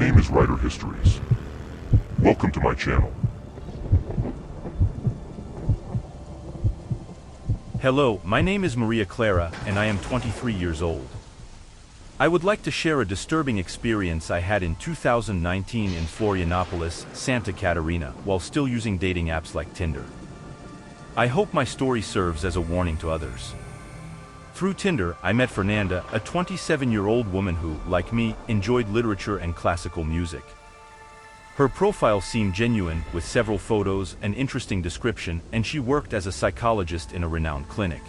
name is Writer Histories. Welcome to my channel. Hello, my name is Maria Clara, and I am 23 years old. I would like to share a disturbing experience I had in 2019 in Florianopolis, Santa Catarina, while still using dating apps like Tinder. I hope my story serves as a warning to others. Through Tinder, I met Fernanda, a 27-year-old woman who, like me, enjoyed literature and classical music. Her profile seemed genuine, with several photos, an interesting description, and she worked as a psychologist in a renowned clinic.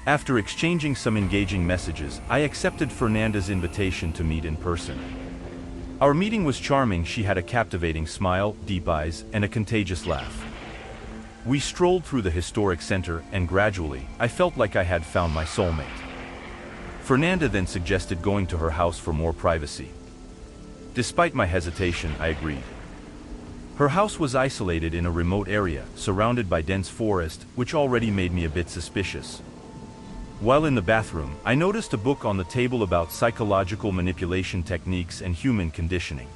After exchanging some engaging messages, I accepted Fernanda's invitation to meet in person. Our meeting was charming. She had a captivating smile, deep eyes, and a contagious laugh. We strolled through the historic center, and gradually, I felt like I had found my soulmate. Fernanda then suggested going to her house for more privacy. Despite my hesitation, I agreed. Her house was isolated in a remote area, surrounded by dense forest, which already made me a bit suspicious. While in the bathroom, I noticed a book on the table about psychological manipulation techniques and human conditioning.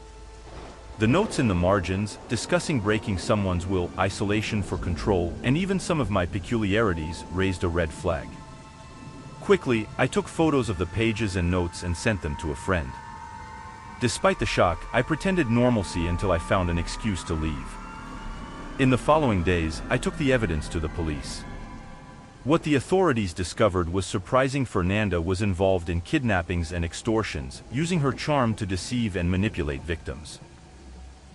The notes in the margins, discussing breaking someone's will, isolation for control, and even some of my peculiarities, raised a red flag. Quickly, I took photos of the pages and notes and sent them to a friend. Despite the shock, I pretended normalcy until I found an excuse to leave. In the following days, I took the evidence to the police. What the authorities discovered was surprising. Fernanda was involved in kidnappings and extortions, using her charm to deceive and manipulate victims.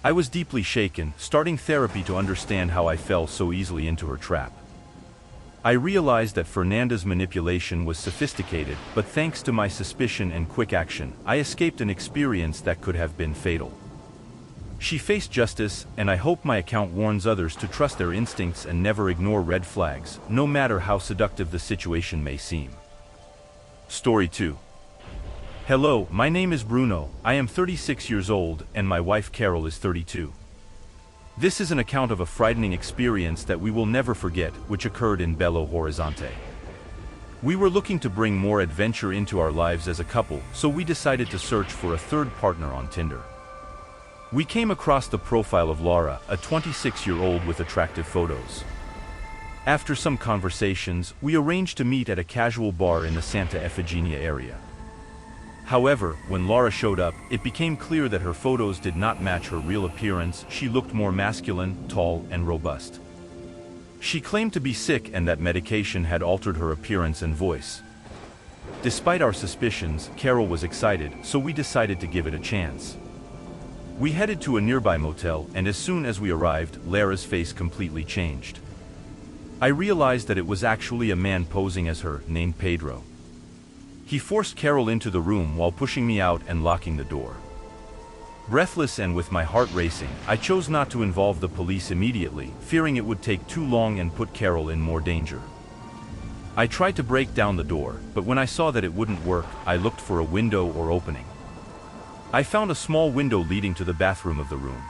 I was deeply shaken, starting therapy to understand how I fell so easily into her trap. I realized that Fernanda's manipulation was sophisticated, but thanks to my suspicion and quick action, I escaped an experience that could have been fatal. She faced justice, and I hope my account warns others to trust their instincts and never ignore red flags, no matter how seductive the situation may seem. Story 2. Hello, my name is Bruno, I am 36 years old, and my wife Carol is 32. This is an account of a frightening experience that we will never forget, which occurred in Belo Horizonte. We were looking to bring more adventure into our lives as a couple, so we decided to search for a third partner on Tinder. We came across the profile of Laura, a 26-year-old with attractive photos. After some conversations, we arranged to meet at a casual bar in the Santa Efigenia area. However, when Laura showed up, it became clear that her photos did not match her real appearance. She looked more masculine, tall, and robust. She claimed to be sick and that medication had altered her appearance and voice. Despite our suspicions, Carol was excited, so we decided to give it a chance. We headed to a nearby motel, and as soon as we arrived, Lara's face completely changed. I realized that it was actually a man posing as her, named Pedro. He forced Carol into the room while pushing me out and locking the door. Breathless and with my heart racing, I chose not to involve the police immediately, fearing it would take too long and put Carol in more danger. I tried to break down the door, but when I saw that it wouldn't work, I looked for a window or opening. I found a small window leading to the bathroom of the room.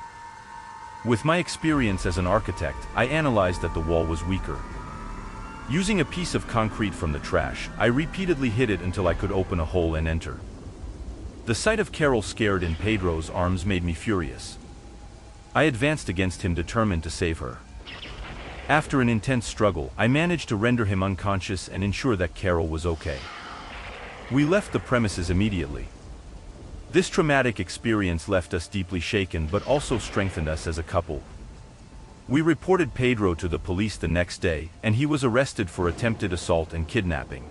With my experience as an architect, I analyzed that the wall was weaker. Using a piece of concrete from the trash, I repeatedly hit it until I could open a hole and enter. The sight of Carol scared in Pedro's arms made me furious. I advanced against him, determined to save her. After an intense struggle, I managed to render him unconscious and ensure that Carol was okay. We left the premises immediately. This traumatic experience left us deeply shaken but also strengthened us as a couple. We reported Pedro to the police the next day, and he was arrested for attempted assault and kidnapping.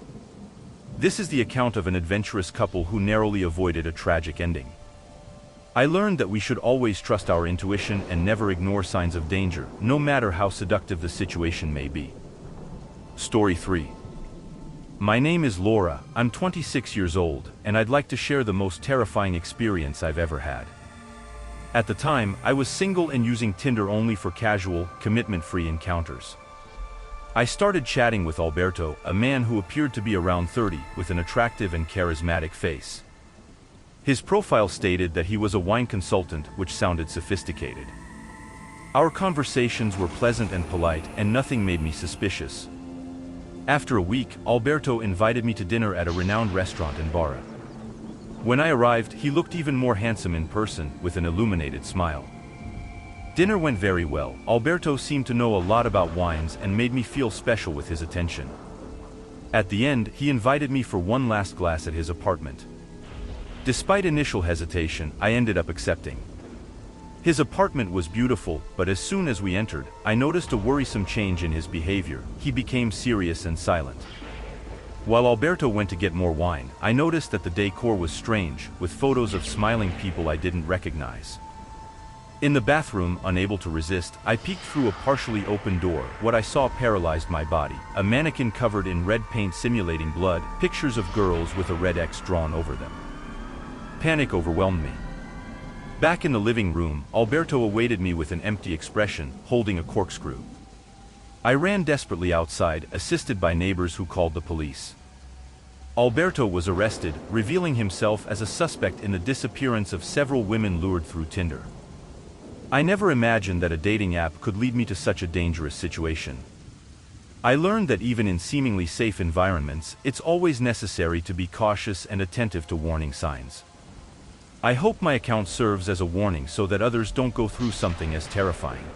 This is the account of an adventurous couple who narrowly avoided a tragic ending. I learned that we should always trust our intuition and never ignore signs of danger, no matter how seductive the situation may be. Story 3. My name is Laura, I'm 26 years old, and I'd like to share the most terrifying experience I've ever had. At the time, I was single and using Tinder only for casual, commitment-free encounters. I started chatting with Alberto, a man who appeared to be around 30, with an attractive and charismatic face. His profile stated that he was a wine consultant, which sounded sophisticated. Our conversations were pleasant and polite, and nothing made me suspicious. After a week, Alberto invited me to dinner at a renowned restaurant in Barra. When I arrived, he looked even more handsome in person, with an illuminated smile. Dinner went very well. Alberto seemed to know a lot about wines and made me feel special with his attention. At the end, he invited me for one last glass at his apartment. Despite initial hesitation, I ended up accepting. His apartment was beautiful, but as soon as we entered, I noticed a worrisome change in his behavior. He became serious and silent. While Alberto went to get more wine, I noticed that the decor was strange, with photos of smiling people I didn't recognize. In the bathroom, unable to resist, I peeked through a partially open door. What I saw paralyzed my body. A mannequin covered in red paint simulating blood, pictures of girls with a red X drawn over them. Panic overwhelmed me. Back in the living room, Alberto awaited me with an empty expression, holding a corkscrew. I ran desperately outside, assisted by neighbors who called the police. Alberto was arrested, revealing himself as a suspect in the disappearance of several women lured through Tinder. I never imagined that a dating app could lead me to such a dangerous situation. I learned that even in seemingly safe environments, it's always necessary to be cautious and attentive to warning signs. I hope my account serves as a warning so that others don't go through something as terrifying.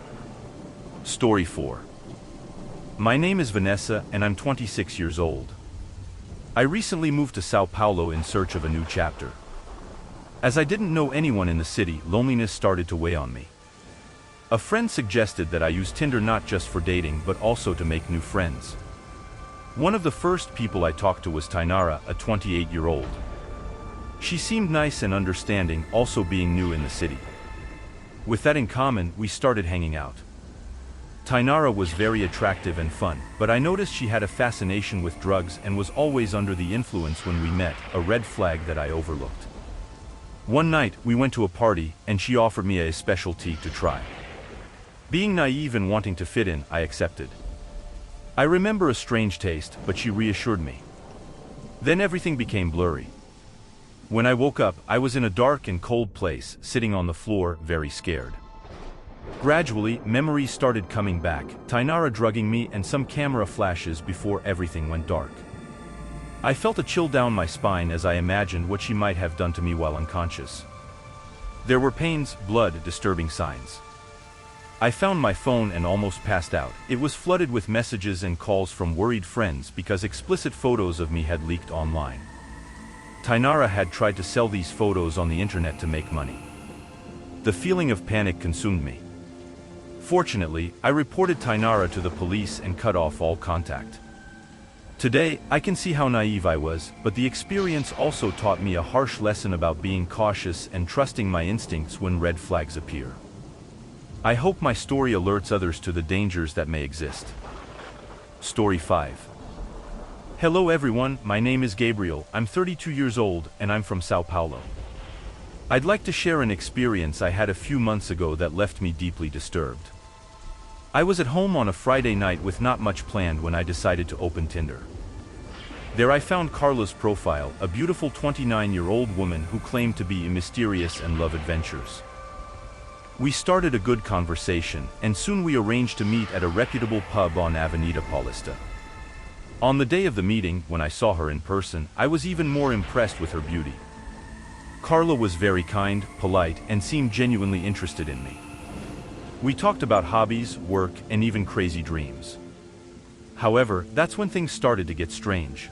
Story 4. My name is Vanessa and I'm 26 years old. I recently moved to Sao Paulo in search of a new chapter. As I didn't know anyone in the city, loneliness started to weigh on me. A friend suggested that I use Tinder not just for dating but also to make new friends. One of the first people I talked to was Tainara, a 28-year-old. She seemed nice and understanding, also being new in the city. With that in common, we started hanging out. Tainara was very attractive and fun, but I noticed she had a fascination with drugs and was always under the influence when we met, a red flag that I overlooked. One night, we went to a party, and she offered me a specialty to try. Being naive and wanting to fit in, I accepted. I remember a strange taste, but she reassured me. Then everything became blurry. When I woke up, I was in a dark and cold place, sitting on the floor, very scared. Gradually, memories started coming back, Tainara drugging me and some camera flashes before everything went dark. I felt a chill down my spine as I imagined what she might have done to me while unconscious. There were pains, blood, disturbing signs. I found my phone and almost passed out. It was flooded with messages and calls from worried friends because explicit photos of me had leaked online. Tainara had tried to sell these photos on the internet to make money. The feeling of panic consumed me. Fortunately, I reported Tainara to the police and cut off all contact. Today, I can see how naive I was, but the experience also taught me a harsh lesson about being cautious and trusting my instincts when red flags appear. I hope my story alerts others to the dangers that may exist. Story 5. Hello everyone, my name is Gabriel, I'm 32 years old, and I'm from Sao Paulo. I'd like to share an experience I had a few months ago that left me deeply disturbed. I was at home on a Friday night with not much planned when I decided to open Tinder. There I found Carla's profile, a beautiful 29-year-old woman who claimed to be mysterious and love adventures. We started a good conversation, and soon we arranged to meet at a reputable pub on Avenida Paulista. On the day of the meeting, when I saw her in person, I was even more impressed with her beauty. Carla was very kind, polite, and seemed genuinely interested in me. We talked about hobbies, work, and even crazy dreams. However, that's when things started to get strange.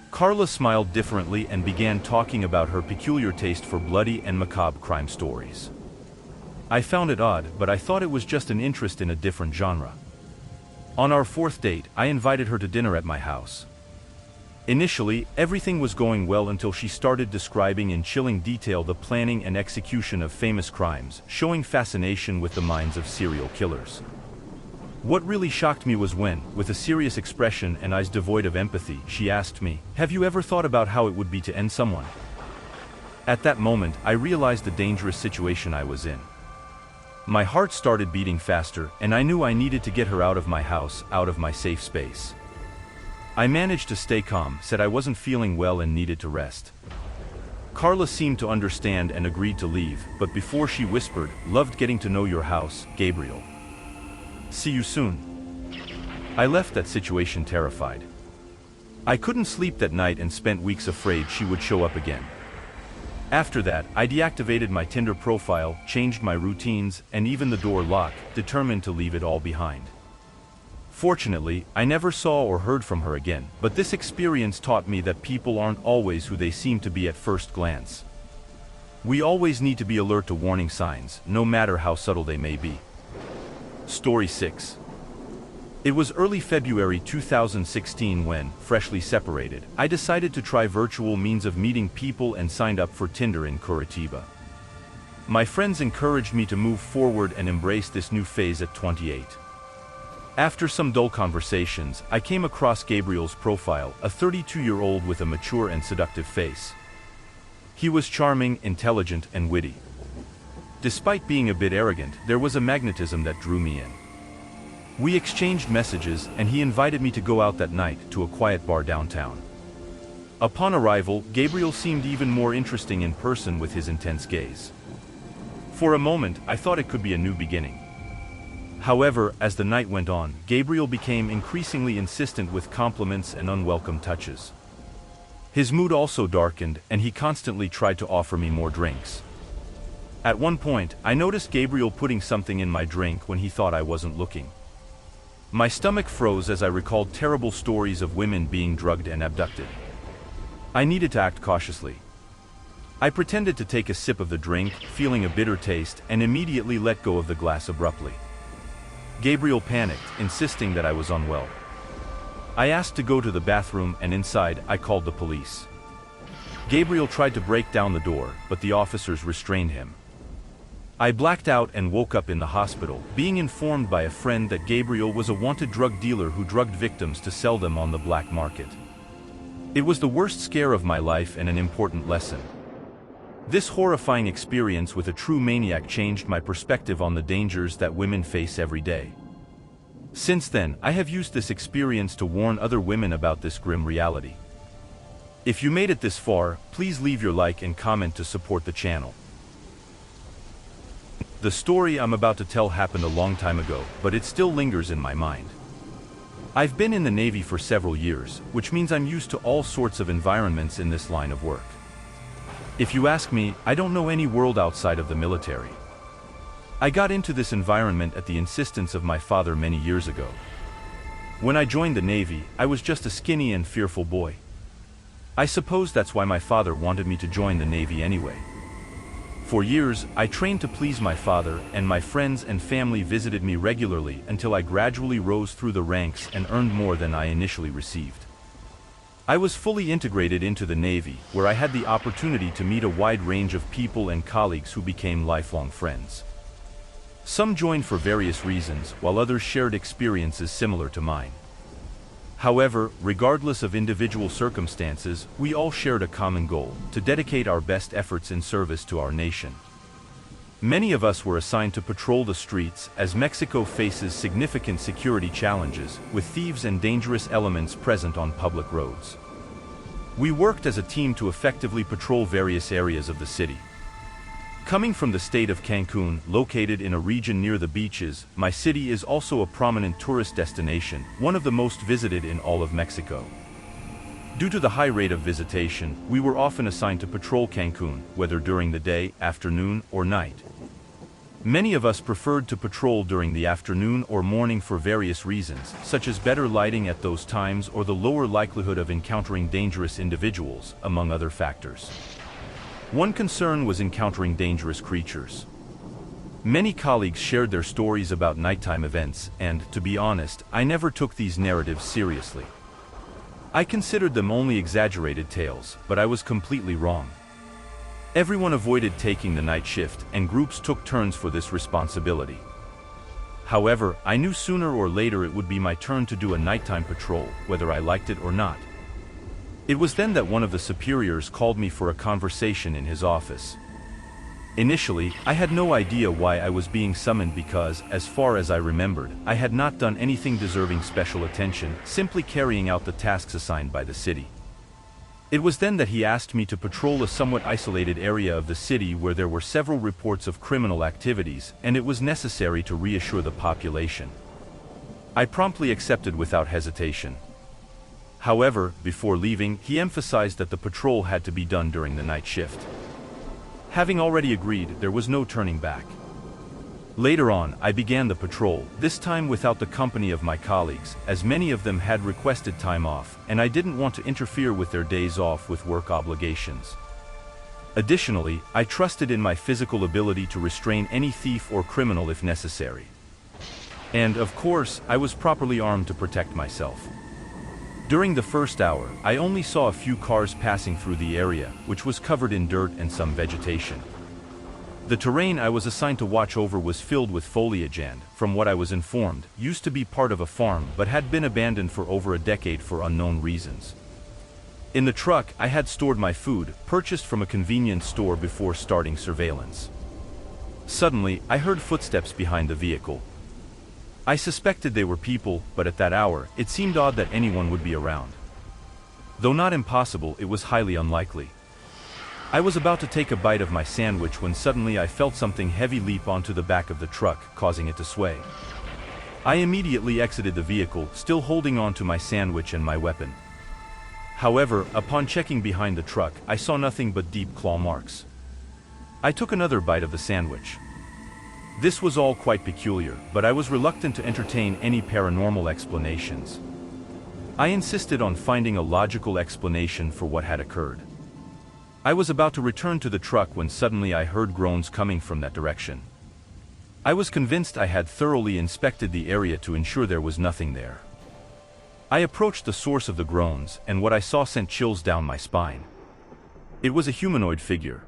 Carla smiled differently and began talking about her peculiar taste for bloody and macabre crime stories. I found it odd, but I thought it was just an interest in a different genre. On our fourth date, I invited her to dinner at my house. Initially, everything was going well until she started describing in chilling detail the planning and execution of famous crimes, showing fascination with the minds of serial killers. What really shocked me was when, with a serious expression and eyes devoid of empathy, she asked me, "Have you ever thought about how it would be to end someone?" At that moment, I realized the dangerous situation I was in. My heart started beating faster, and I knew I needed to get her out of my house, out of my safe space. I managed to stay calm, said I wasn't feeling well and needed to rest. Carla seemed to understand and agreed to leave, but before she whispered, "Loved getting to know your house, Gabriel. See you soon." I left that situation terrified. I couldn't sleep that night and spent weeks afraid she would show up again. After that, I deactivated my Tinder profile, changed my routines, and even the door lock, determined to leave it all behind. Fortunately, I never saw or heard from her again, but this experience taught me that people aren't always who they seem to be at first glance. We always need to be alert to warning signs, no matter how subtle they may be. Story 6. It was early February 2016 when, freshly separated, I decided to try virtual means of meeting people and signed up for Tinder in Curitiba. My friends encouraged me to move forward and embrace this new phase at 28. After some dull conversations, I came across Gabriel's profile, a 32-year-old with a mature and seductive face. He was charming, intelligent, and witty. Despite being a bit arrogant, there was a magnetism that drew me in. We exchanged messages, and he invited me to go out that night to a quiet bar downtown. Upon arrival, Gabriel seemed even more interesting in person with his intense gaze. For a moment, I thought it could be a new beginning. However, as the night went on, Gabriel became increasingly insistent with compliments and unwelcome touches. His mood also darkened, and he constantly tried to offer me more drinks. At one point, I noticed Gabriel putting something in my drink when he thought I wasn't looking. My stomach froze as I recalled terrible stories of women being drugged and abducted. I needed to act cautiously. I pretended to take a sip of the drink, feeling a bitter taste, and immediately let go of the glass abruptly. Gabriel panicked, insisting that I was unwell. I asked to go to the bathroom, and inside, I called the police. Gabriel tried to break down the door, but the officers restrained him. I blacked out and woke up in the hospital, being informed by a friend that Gabriel was a wanted drug dealer who drugged victims to sell them on the black market. It was the worst scare of my life and an important lesson. This horrifying experience with a true maniac changed my perspective on the dangers that women face every day. Since then, I have used this experience to warn other women about this grim reality. If you made it this far, please leave your like and comment to support the channel. The story I'm about to tell happened a long time ago, but it still lingers in my mind. I've been in the Navy for several years, which means I'm used to all sorts of environments in this line of work. If you ask me, I don't know any world outside of the military. I got into this environment at the insistence of my father many years ago. When I joined the Navy, I was just a skinny and fearful boy. I suppose that's why my father wanted me to join the Navy anyway. For years, I trained to please my father, and my friends and family visited me regularly until I gradually rose through the ranks and earned more than I initially received. I was fully integrated into the Navy, where I had the opportunity to meet a wide range of people and colleagues who became lifelong friends. Some joined for various reasons, while others shared experiences similar to mine. However, regardless of individual circumstances, we all shared a common goal: to dedicate our best efforts in service to our nation. Many of us were assigned to patrol the streets as Mexico faces significant security challenges, with thieves and dangerous elements present on public roads. We worked as a team to effectively patrol various areas of the city. Coming from the state of Cancun, located in a region near the beaches, my city is also a prominent tourist destination, one of the most visited in all of Mexico. Due to the high rate of visitation, we were often assigned to patrol Cancun, whether during the day, afternoon, or night. Many of us preferred to patrol during the afternoon or morning for various reasons, such as better lighting at those times or the lower likelihood of encountering dangerous individuals, among other factors. One concern was encountering dangerous creatures. Many colleagues shared their stories about nighttime events, and, to be honest, I never took these narratives seriously. I considered them only exaggerated tales, but I was completely wrong. Everyone avoided taking the night shift, and groups took turns for this responsibility. However, I knew sooner or later it would be my turn to do a nighttime patrol, whether I liked it or not. It was then that one of the superiors called me for a conversation in his office. Initially, I had no idea why I was being summoned because, as far as I remembered, I had not done anything deserving special attention, simply carrying out the tasks assigned by the city. It was then that he asked me to patrol a somewhat isolated area of the city where there were several reports of criminal activities, and it was necessary to reassure the population. I promptly accepted without hesitation. However, before leaving, he emphasized that the patrol had to be done during the night shift. Having already agreed, there was no turning back. Later on, I began the patrol, this time without the company of my colleagues, as many of them had requested time off, and I didn't want to interfere with their days off with work obligations. Additionally, I trusted in my physical ability to restrain any thief or criminal if necessary. And, of course, I was properly armed to protect myself. During the first hour, I only saw a few cars passing through the area, which was covered in dirt and some vegetation. The terrain I was assigned to watch over was filled with foliage and, from what I was informed, used to be part of a farm but had been abandoned for over a decade for unknown reasons. In the truck, I had stored my food, purchased from a convenience store before starting surveillance. Suddenly, I heard footsteps behind the vehicle. I suspected they were people, but at that hour, it seemed odd that anyone would be around. Though not impossible, it was highly unlikely. I was about to take a bite of my sandwich when suddenly I felt something heavy leap onto the back of the truck, causing it to sway. I immediately exited the vehicle, still holding on to my sandwich and my weapon. However, upon checking behind the truck, I saw nothing but deep claw marks. I took another bite of the sandwich. This was all quite peculiar, but I was reluctant to entertain any paranormal explanations. I insisted on finding a logical explanation for what had occurred. I was about to return to the truck when suddenly I heard groans coming from that direction. I was convinced I had thoroughly inspected the area to ensure there was nothing there. I approached the source of the groans, and what I saw sent chills down my spine. It was a humanoid figure.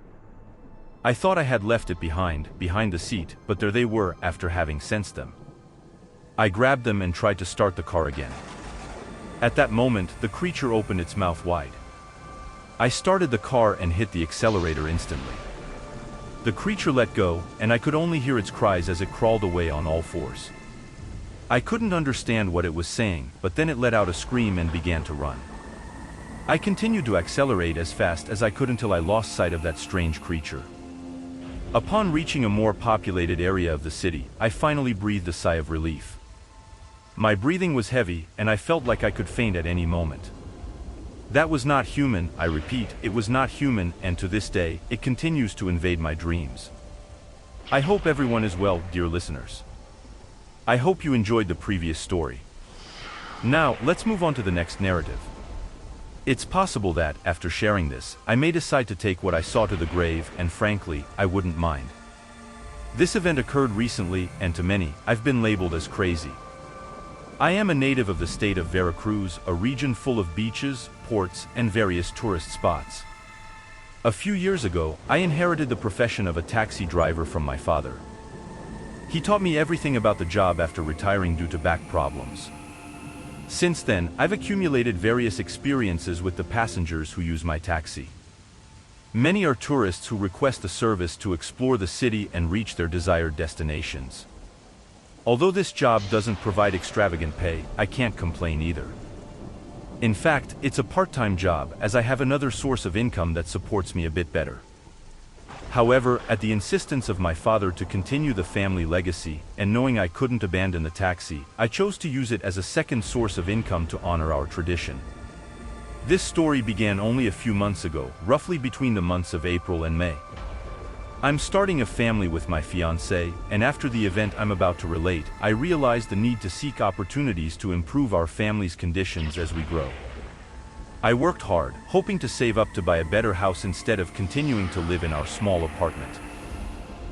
I thought I had left it behind the seat, but there they were after having sensed them. I grabbed them and tried to start the car again. At that moment, the creature opened its mouth wide. I started the car and hit the accelerator instantly. The creature let go, and I could only hear its cries as it crawled away on all fours. I couldn't understand what it was saying, but then it let out a scream and began to run. I continued to accelerate as fast as I could until I lost sight of that strange creature. Upon reaching a more populated area of the city, I finally breathed a sigh of relief. My breathing was heavy, and I felt like I could faint at any moment. That was not human, I repeat, it was not human, and to this day, it continues to invade my dreams. I hope everyone is well, dear listeners. I hope you enjoyed the previous story. Now, let's move on to the next narrative. It's possible that, after sharing this, I may decide to take what I saw to the grave, and frankly, I wouldn't mind. This event occurred recently, and to many, I've been labeled as crazy. I am a native of the state of Veracruz, a region full of beaches, ports, and various tourist spots. A few years ago, I inherited the profession of a taxi driver from my father. He taught me everything about the job after retiring due to back problems. Since then, I've accumulated various experiences with the passengers who use my taxi. Many are tourists who request the service to explore the city and reach their desired destinations. Although this job doesn't provide extravagant pay, I can't complain either. In fact, it's a part-time job, as I have another source of income that supports me a bit better. However, at the insistence of my father to continue the family legacy, and knowing I couldn't abandon the taxi, I chose to use it as a second source of income to honor our tradition. This story began only a few months ago, roughly between the months of April and May. I'm starting a family with my fiancée, and after the event I'm about to relate, I realized the need to seek opportunities to improve our family's conditions as we grow. I worked hard, hoping to save up to buy a better house instead of continuing to live in our small apartment.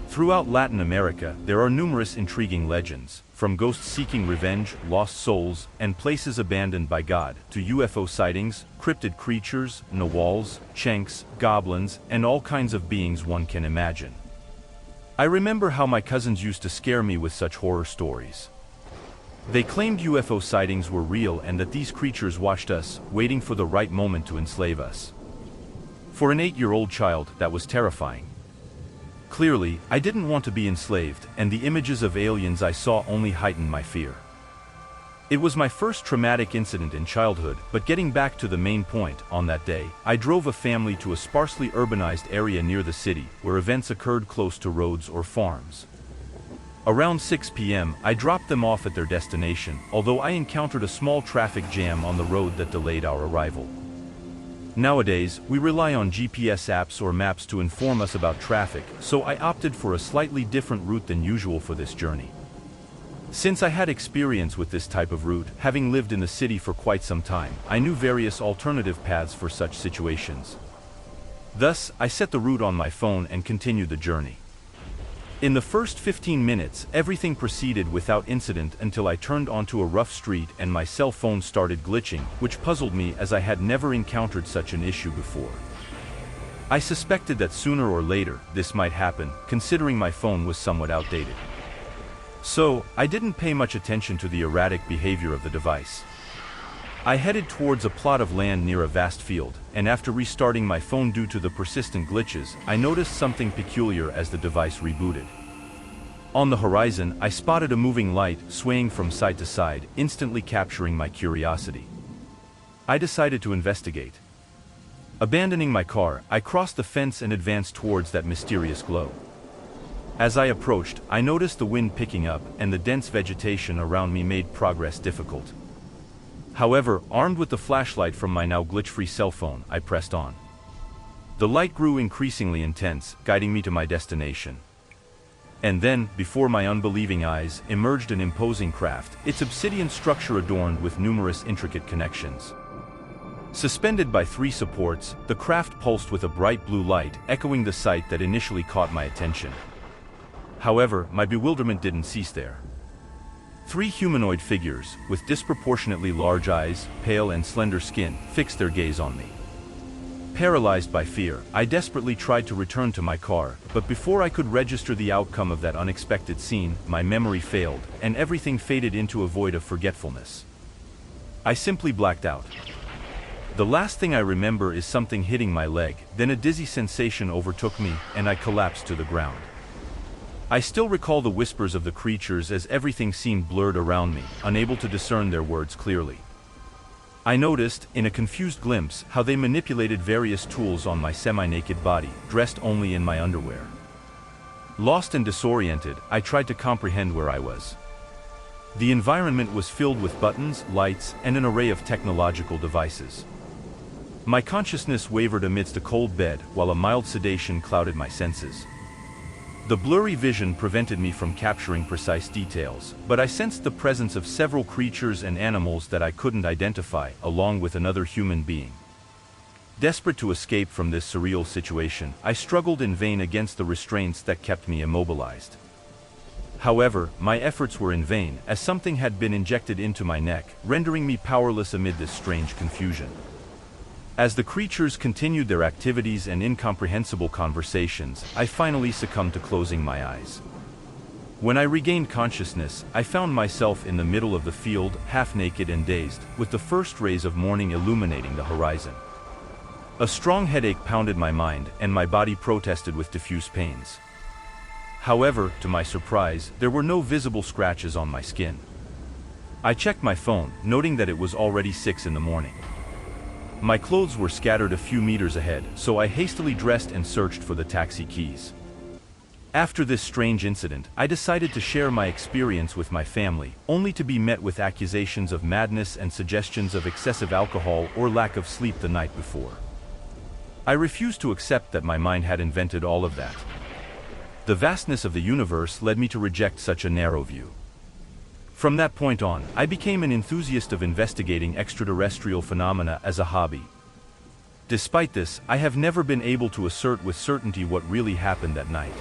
Throughout Latin America, there are numerous intriguing legends, from ghosts seeking revenge, lost souls, and places abandoned by God, to UFO sightings, cryptid creatures, nawals, chenks, goblins, and all kinds of beings one can imagine. I remember how my cousins used to scare me with such horror stories. They claimed UFO sightings were real and that these creatures watched us, waiting for the right moment to enslave us. For an 8-year-old child, that was terrifying. Clearly, I didn't want to be enslaved, and the images of aliens I saw only heightened my fear. It was my first traumatic incident in childhood, but getting back to the main point, on that day, I drove a family to a sparsely urbanized area near the city, where events occurred close to roads or farms. Around 6 p.m., I dropped them off at their destination, although I encountered a small traffic jam on the road that delayed our arrival. Nowadays, we rely on GPS apps or maps to inform us about traffic, so I opted for a slightly different route than usual for this journey. Since I had experience with this type of route, having lived in the city for quite some time, I knew various alternative paths for such situations. Thus, I set the route on my phone and continued the journey. In the first 15 minutes, everything proceeded without incident until I turned onto a rough street and my cell phone started glitching, which puzzled me as I had never encountered such an issue before. I suspected that sooner or later, this might happen, considering my phone was somewhat outdated. So, I didn't pay much attention to the erratic behavior of the device. I headed towards a plot of land near a vast field, and after restarting my phone due to the persistent glitches, I noticed something peculiar as the device rebooted. On the horizon, I spotted a moving light, swaying from side to side, instantly capturing my curiosity. I decided to investigate. Abandoning my car, I crossed the fence and advanced towards that mysterious glow. As I approached, I noticed the wind picking up, and the dense vegetation around me made progress difficult. However, armed with the flashlight from my now glitch-free cell phone, I pressed on. The light grew increasingly intense, guiding me to my destination. And then, before my unbelieving eyes, emerged an imposing craft, its obsidian structure adorned with numerous intricate connections. Suspended by 3 supports, the craft pulsed with a bright blue light, echoing the sight that initially caught my attention. However, my bewilderment didn't cease there. 3 humanoid figures, with disproportionately large eyes, pale and slender skin, fixed their gaze on me. Paralyzed by fear, I desperately tried to return to my car, but before I could register the outcome of that unexpected scene, my memory failed, and everything faded into a void of forgetfulness. I simply blacked out. The last thing I remember is something hitting my leg, then a dizzy sensation overtook me, and I collapsed to the ground. I still recall the whispers of the creatures as everything seemed blurred around me, unable to discern their words clearly. I noticed, in a confused glimpse, how they manipulated various tools on my semi-naked body, dressed only in my underwear. Lost and disoriented, I tried to comprehend where I was. The environment was filled with buttons, lights, and an array of technological devices. My consciousness wavered amidst a cold bed, while a mild sedation clouded my senses. The blurry vision prevented me from capturing precise details, but I sensed the presence of several creatures and animals that I couldn't identify, along with another human being. Desperate to escape from this surreal situation, I struggled in vain against the restraints that kept me immobilized. However, my efforts were in vain, as something had been injected into my neck, rendering me powerless amid this strange confusion. As the creatures continued their activities and incomprehensible conversations, I finally succumbed to closing my eyes. When I regained consciousness, I found myself in the middle of the field, half naked and dazed, with the first rays of morning illuminating the horizon. A strong headache pounded my mind, and my body protested with diffuse pains. However, to my surprise, there were no visible scratches on my skin. I checked my phone, noting that it was already 6 in the morning. My clothes were scattered a few meters ahead, so I hastily dressed and searched for the taxi keys. After this strange incident, I decided to share my experience with my family, only to be met with accusations of madness and suggestions of excessive alcohol or lack of sleep the night before. I refused to accept that my mind had invented all of that. The vastness of the universe led me to reject such a narrow view. From that point on, I became an enthusiast of investigating extraterrestrial phenomena as a hobby. Despite this, I have never been able to assert with certainty what really happened that night.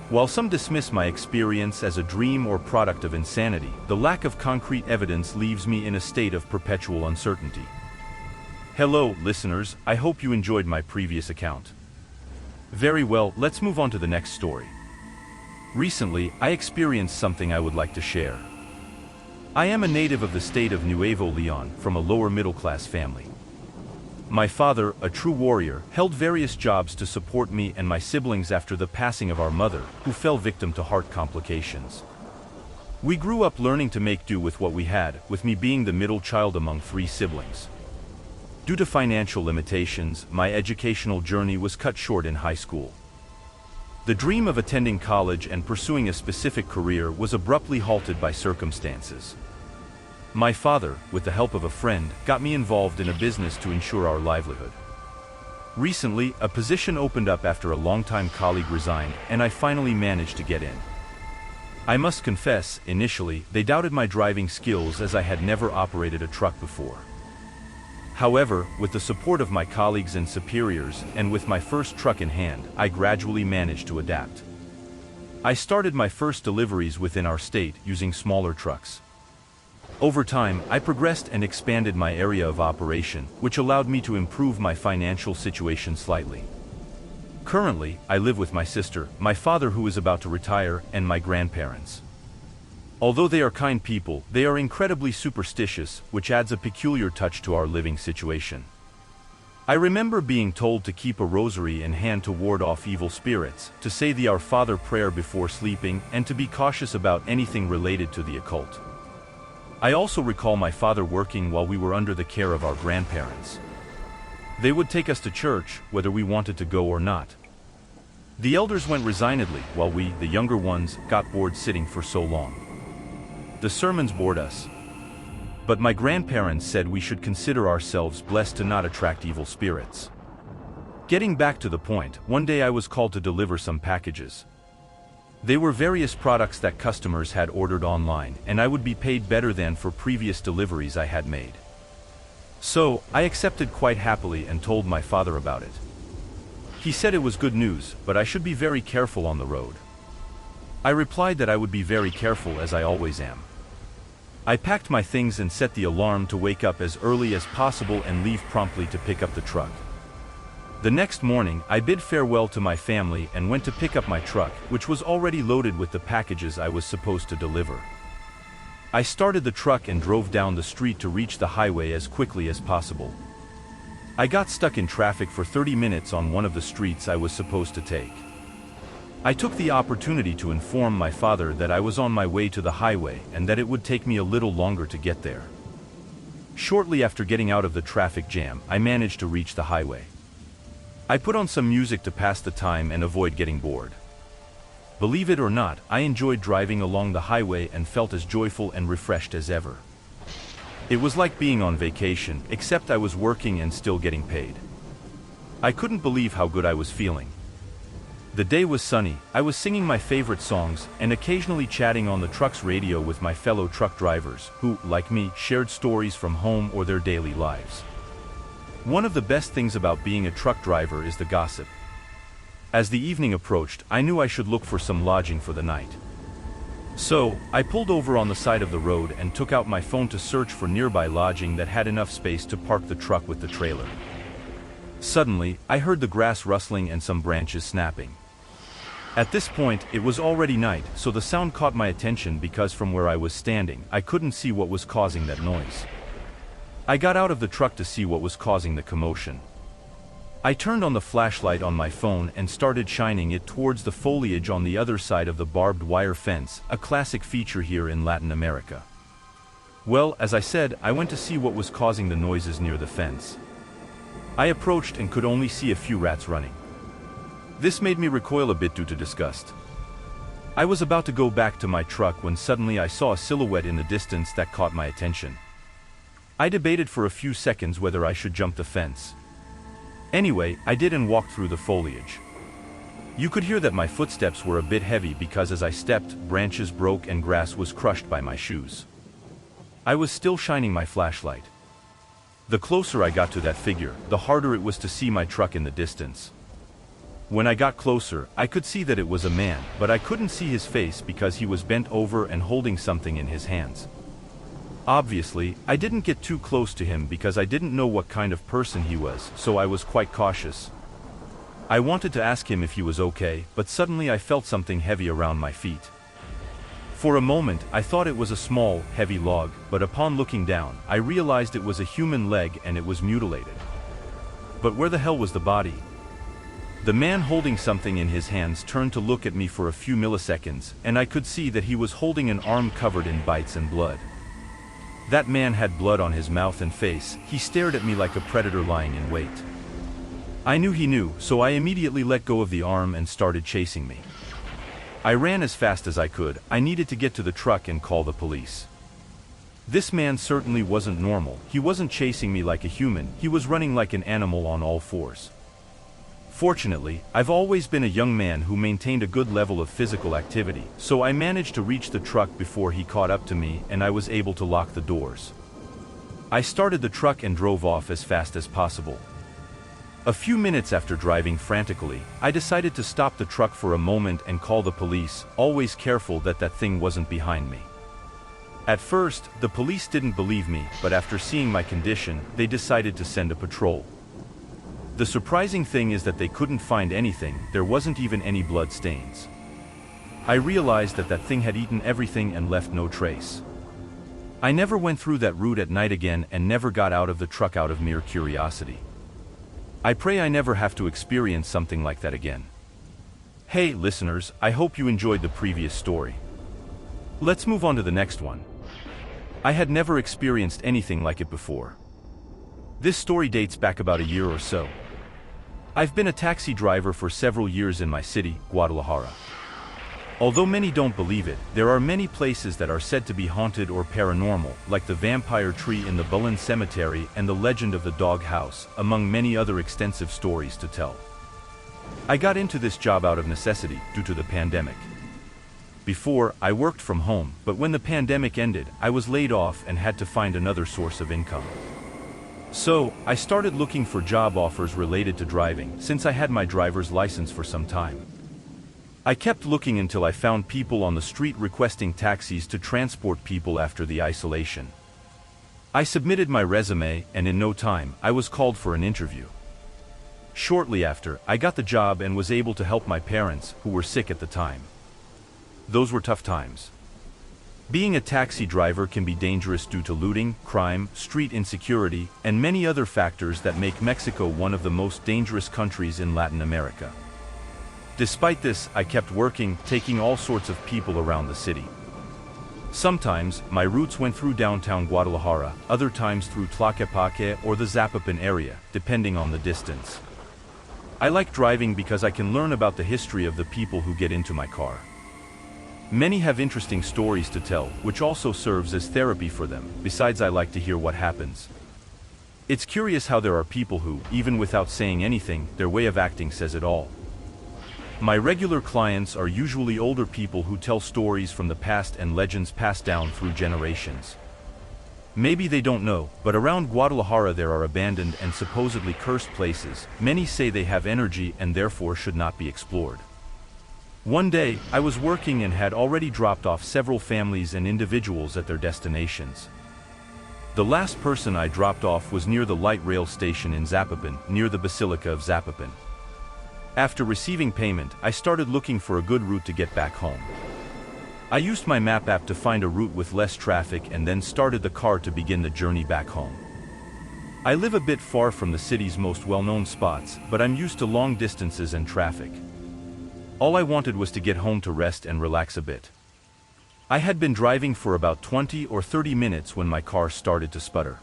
While some dismiss my experience as a dream or product of insanity, the lack of concrete evidence leaves me in a state of perpetual uncertainty. Hello, listeners, I hope you enjoyed my previous account. Very well, let's move on to the next story. Recently, I experienced something I would like to share. I am a native of the state of Nuevo Leon, from a lower middle-class family. My father, a true warrior, held various jobs to support me and my siblings after the passing of our mother, who fell victim to heart complications. We grew up learning to make do with what we had, with me being the middle child among 3 siblings. Due to financial limitations, my educational journey was cut short in high school. The dream of attending college and pursuing a specific career was abruptly halted by circumstances. My father, with the help of a friend, got me involved in a business to ensure our livelihood. Recently, a position opened up after a longtime colleague resigned, and I finally managed to get in. I must confess, initially, they doubted my driving skills as I had never operated a truck before. However, with the support of my colleagues and superiors, and with my first truck in hand, I gradually managed to adapt. I started my first deliveries within our state using smaller trucks. Over time, I progressed and expanded my area of operation, which allowed me to improve my financial situation slightly. Currently, I live with my sister, my father who is about to retire, and my grandparents. Although they are kind people, they are incredibly superstitious, which adds a peculiar touch to our living situation. I remember being told to keep a rosary in hand to ward off evil spirits, to say the Our Father prayer before sleeping, and to be cautious about anything related to the occult. I also recall my father working while we were under the care of our grandparents. They would take us to church, whether we wanted to go or not. The elders went resignedly, while we, the younger ones, got bored sitting for so long. The sermons bored us. But my grandparents said we should consider ourselves blessed to not attract evil spirits. Getting back to the point, one day I was called to deliver some packages. They were various products that customers had ordered online, and I would be paid better than for previous deliveries I had made. So, I accepted quite happily and told my father about it. He said it was good news, but I should be very careful on the road. I replied that I would be very careful, as I always am. I packed my things and set the alarm to wake up as early as possible and leave promptly to pick up the truck. The next morning, I bid farewell to my family and went to pick up my truck, which was already loaded with the packages I was supposed to deliver. I started the truck and drove down the street to reach the highway as quickly as possible. I got stuck in traffic for 30 minutes on one of the streets I was supposed to take. I took the opportunity to inform my father that I was on my way to the highway and that it would take me a little longer to get there. Shortly after getting out of the traffic jam, I managed to reach the highway. I put on some music to pass the time and avoid getting bored. Believe it or not, I enjoyed driving along the highway and felt as joyful and refreshed as ever. It was like being on vacation, except I was working and still getting paid. I couldn't believe how good I was feeling. The day was sunny, I was singing my favorite songs, and occasionally chatting on the truck's radio with my fellow truck drivers, who, like me, shared stories from home or their daily lives. One of the best things about being a truck driver is the gossip. As the evening approached, I knew I should look for some lodging for the night. So, I pulled over on the side of the road and took out my phone to search for nearby lodging that had enough space to park the truck with the trailer. Suddenly, I heard the grass rustling and some branches snapping. At this point, it was already night, so the sound caught my attention because from where I was standing, I couldn't see what was causing that noise. I got out of the truck to see what was causing the commotion. I turned on the flashlight on my phone and started shining it towards the foliage on the other side of the barbed wire fence, a classic feature here in Latin America. Well, as I said, I went to see what was causing the noises near the fence. I approached and could only see a few rats running. This made me recoil a bit due to disgust. I was about to go back to my truck when suddenly I saw a silhouette in the distance that caught my attention. I debated for a few seconds whether I should jump the fence. Anyway, I did and walked through the foliage. You could hear that my footsteps were a bit heavy because as I stepped, branches broke and grass was crushed by my shoes. I was still shining my flashlight. The closer I got to that figure, the harder it was to see my truck in the distance. When I got closer, I could see that it was a man, but I couldn't see his face because he was bent over and holding something in his hands. Obviously, I didn't get too close to him because I didn't know what kind of person he was, so I was quite cautious. I wanted to ask him if he was okay, but suddenly I felt something heavy around my feet. For a moment, I thought it was a small, heavy log, but upon looking down, I realized it was a human leg and it was mutilated. But where the hell was the body? The man holding something in his hands turned to look at me for a few milliseconds, and I could see that he was holding an arm covered in bites and blood. That man had blood on his mouth and face. He stared at me like a predator lying in wait. I knew he knew, so I immediately let go of the arm and started chasing me. I ran as fast as I could. I needed to get to the truck and call the police. This man certainly wasn't normal. He wasn't chasing me like a human, he was running like an animal on all fours. Fortunately, I've always been a young man who maintained a good level of physical activity, so I managed to reach the truck before he caught up to me and I was able to lock the doors. I started the truck and drove off as fast as possible. A few minutes after driving frantically, I decided to stop the truck for a moment and call the police, always careful that that thing wasn't behind me. At first, the police didn't believe me, but after seeing my condition, they decided to send a patrol. The surprising thing is that they couldn't find anything, there wasn't even any blood stains. I realized that that thing had eaten everything and left no trace. I never went through that route at night again and never got out of the truck out of mere curiosity. I pray I never have to experience something like that again. Hey, listeners, I hope you enjoyed the previous story. Let's move on to the next one. I had never experienced anything like it before. This story dates back about a year or so. I've been a taxi driver for several years in my city, Guadalajara. Although many don't believe it, there are many places that are said to be haunted or paranormal, like the vampire tree in the Bullen Cemetery and the legend of the dog house, among many other extensive stories to tell. I got into this job out of necessity, due to the pandemic. Before, I worked from home, but when the pandemic ended, I was laid off and had to find another source of income. So, I started looking for job offers related to driving, since I had my driver's license for some time. I kept looking until I found people on the street requesting taxis to transport people after the isolation. I submitted my resume, and in no time, I was called for an interview. Shortly after, I got the job and was able to help my parents, who were sick at the time. Those were tough times. Being a taxi driver can be dangerous due to looting, crime, street insecurity, and many other factors that make Mexico one of the most dangerous countries in Latin America. Despite this, I kept working, taking all sorts of people around the city. Sometimes, my routes went through downtown Guadalajara, other times through Tlaquepaque or the Zapopan area, depending on the distance. I like driving because I can learn about the history of the people who get into my car. Many have interesting stories to tell, which also serves as therapy for them, besides I like to hear what happens. It's curious how there are people who, even without saying anything, their way of acting says it all. My regular clients are usually older people who tell stories from the past and legends passed down through generations. Maybe they don't know, but around Guadalajara there are abandoned and supposedly cursed places. Many say they have energy and therefore should not be explored. One day, I was working and had already dropped off several families and individuals at their destinations. The last person I dropped off was near the light rail station in Zapopan, near the Basilica of Zapopan. After receiving payment, I started looking for a good route to get back home. I used my map app to find a route with less traffic and then started the car to begin the journey back home. I live a bit far from the city's most well-known spots, but I'm used to long distances and traffic. All I wanted was to get home to rest and relax a bit. I had been driving for about 20 or 30 minutes when my car started to sputter.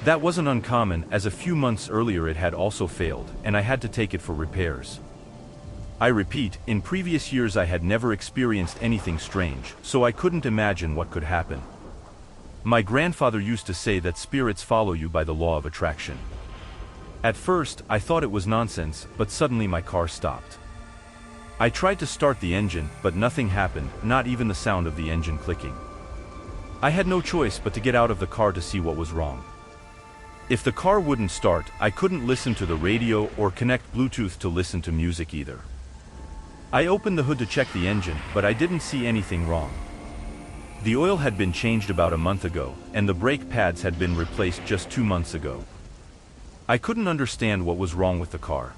That wasn't uncommon, as a few months earlier it had also failed, and I had to take it for repairs. I repeat, in previous years I had never experienced anything strange, so I couldn't imagine what could happen. My grandfather used to say that spirits follow you by the law of attraction. At first, I thought it was nonsense, but suddenly my car stopped. I tried to start the engine, but nothing happened, not even the sound of the engine clicking. I had no choice but to get out of the car to see what was wrong. If the car wouldn't start, I couldn't listen to the radio or connect Bluetooth to listen to music either. I opened the hood to check the engine, but I didn't see anything wrong. The oil had been changed about a month ago, and the brake pads had been replaced just 2 months ago. I couldn't understand what was wrong with the car.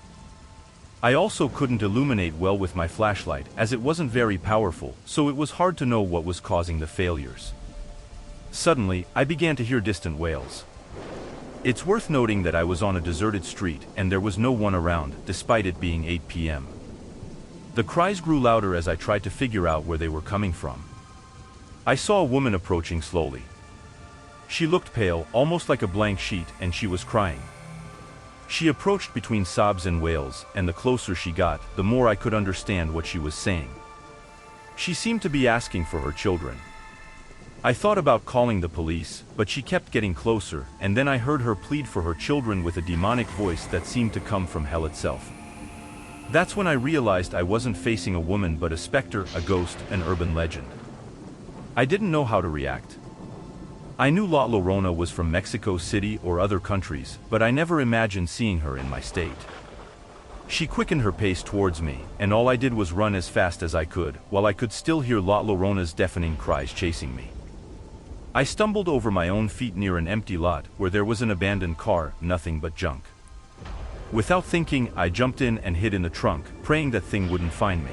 I also couldn't illuminate well with my flashlight, as it wasn't very powerful, so it was hard to know what was causing the failures. Suddenly, I began to hear distant wails. It's worth noting that I was on a deserted street, and there was no one around, despite it being 8 p.m. The cries grew louder as I tried to figure out where they were coming from. I saw a woman approaching slowly. She looked pale, almost like a blank sheet, and she was crying. She approached between sobs and wails, and the closer she got, the more I could understand what she was saying. She seemed to be asking for her children. I thought about calling the police, but she kept getting closer, and then I heard her plead for her children with a demonic voice that seemed to come from hell itself. That's when I realized I wasn't facing a woman but a specter, a ghost, an urban legend. I didn't know how to react. I knew La Llorona was from Mexico City or other countries, but I never imagined seeing her in my state. She quickened her pace towards me, and all I did was run as fast as I could, while I could still hear La Llorona's deafening cries chasing me. I stumbled over my own feet near an empty lot where there was an abandoned car, nothing but junk. Without thinking, I jumped in and hid in the trunk, praying that thing wouldn't find me.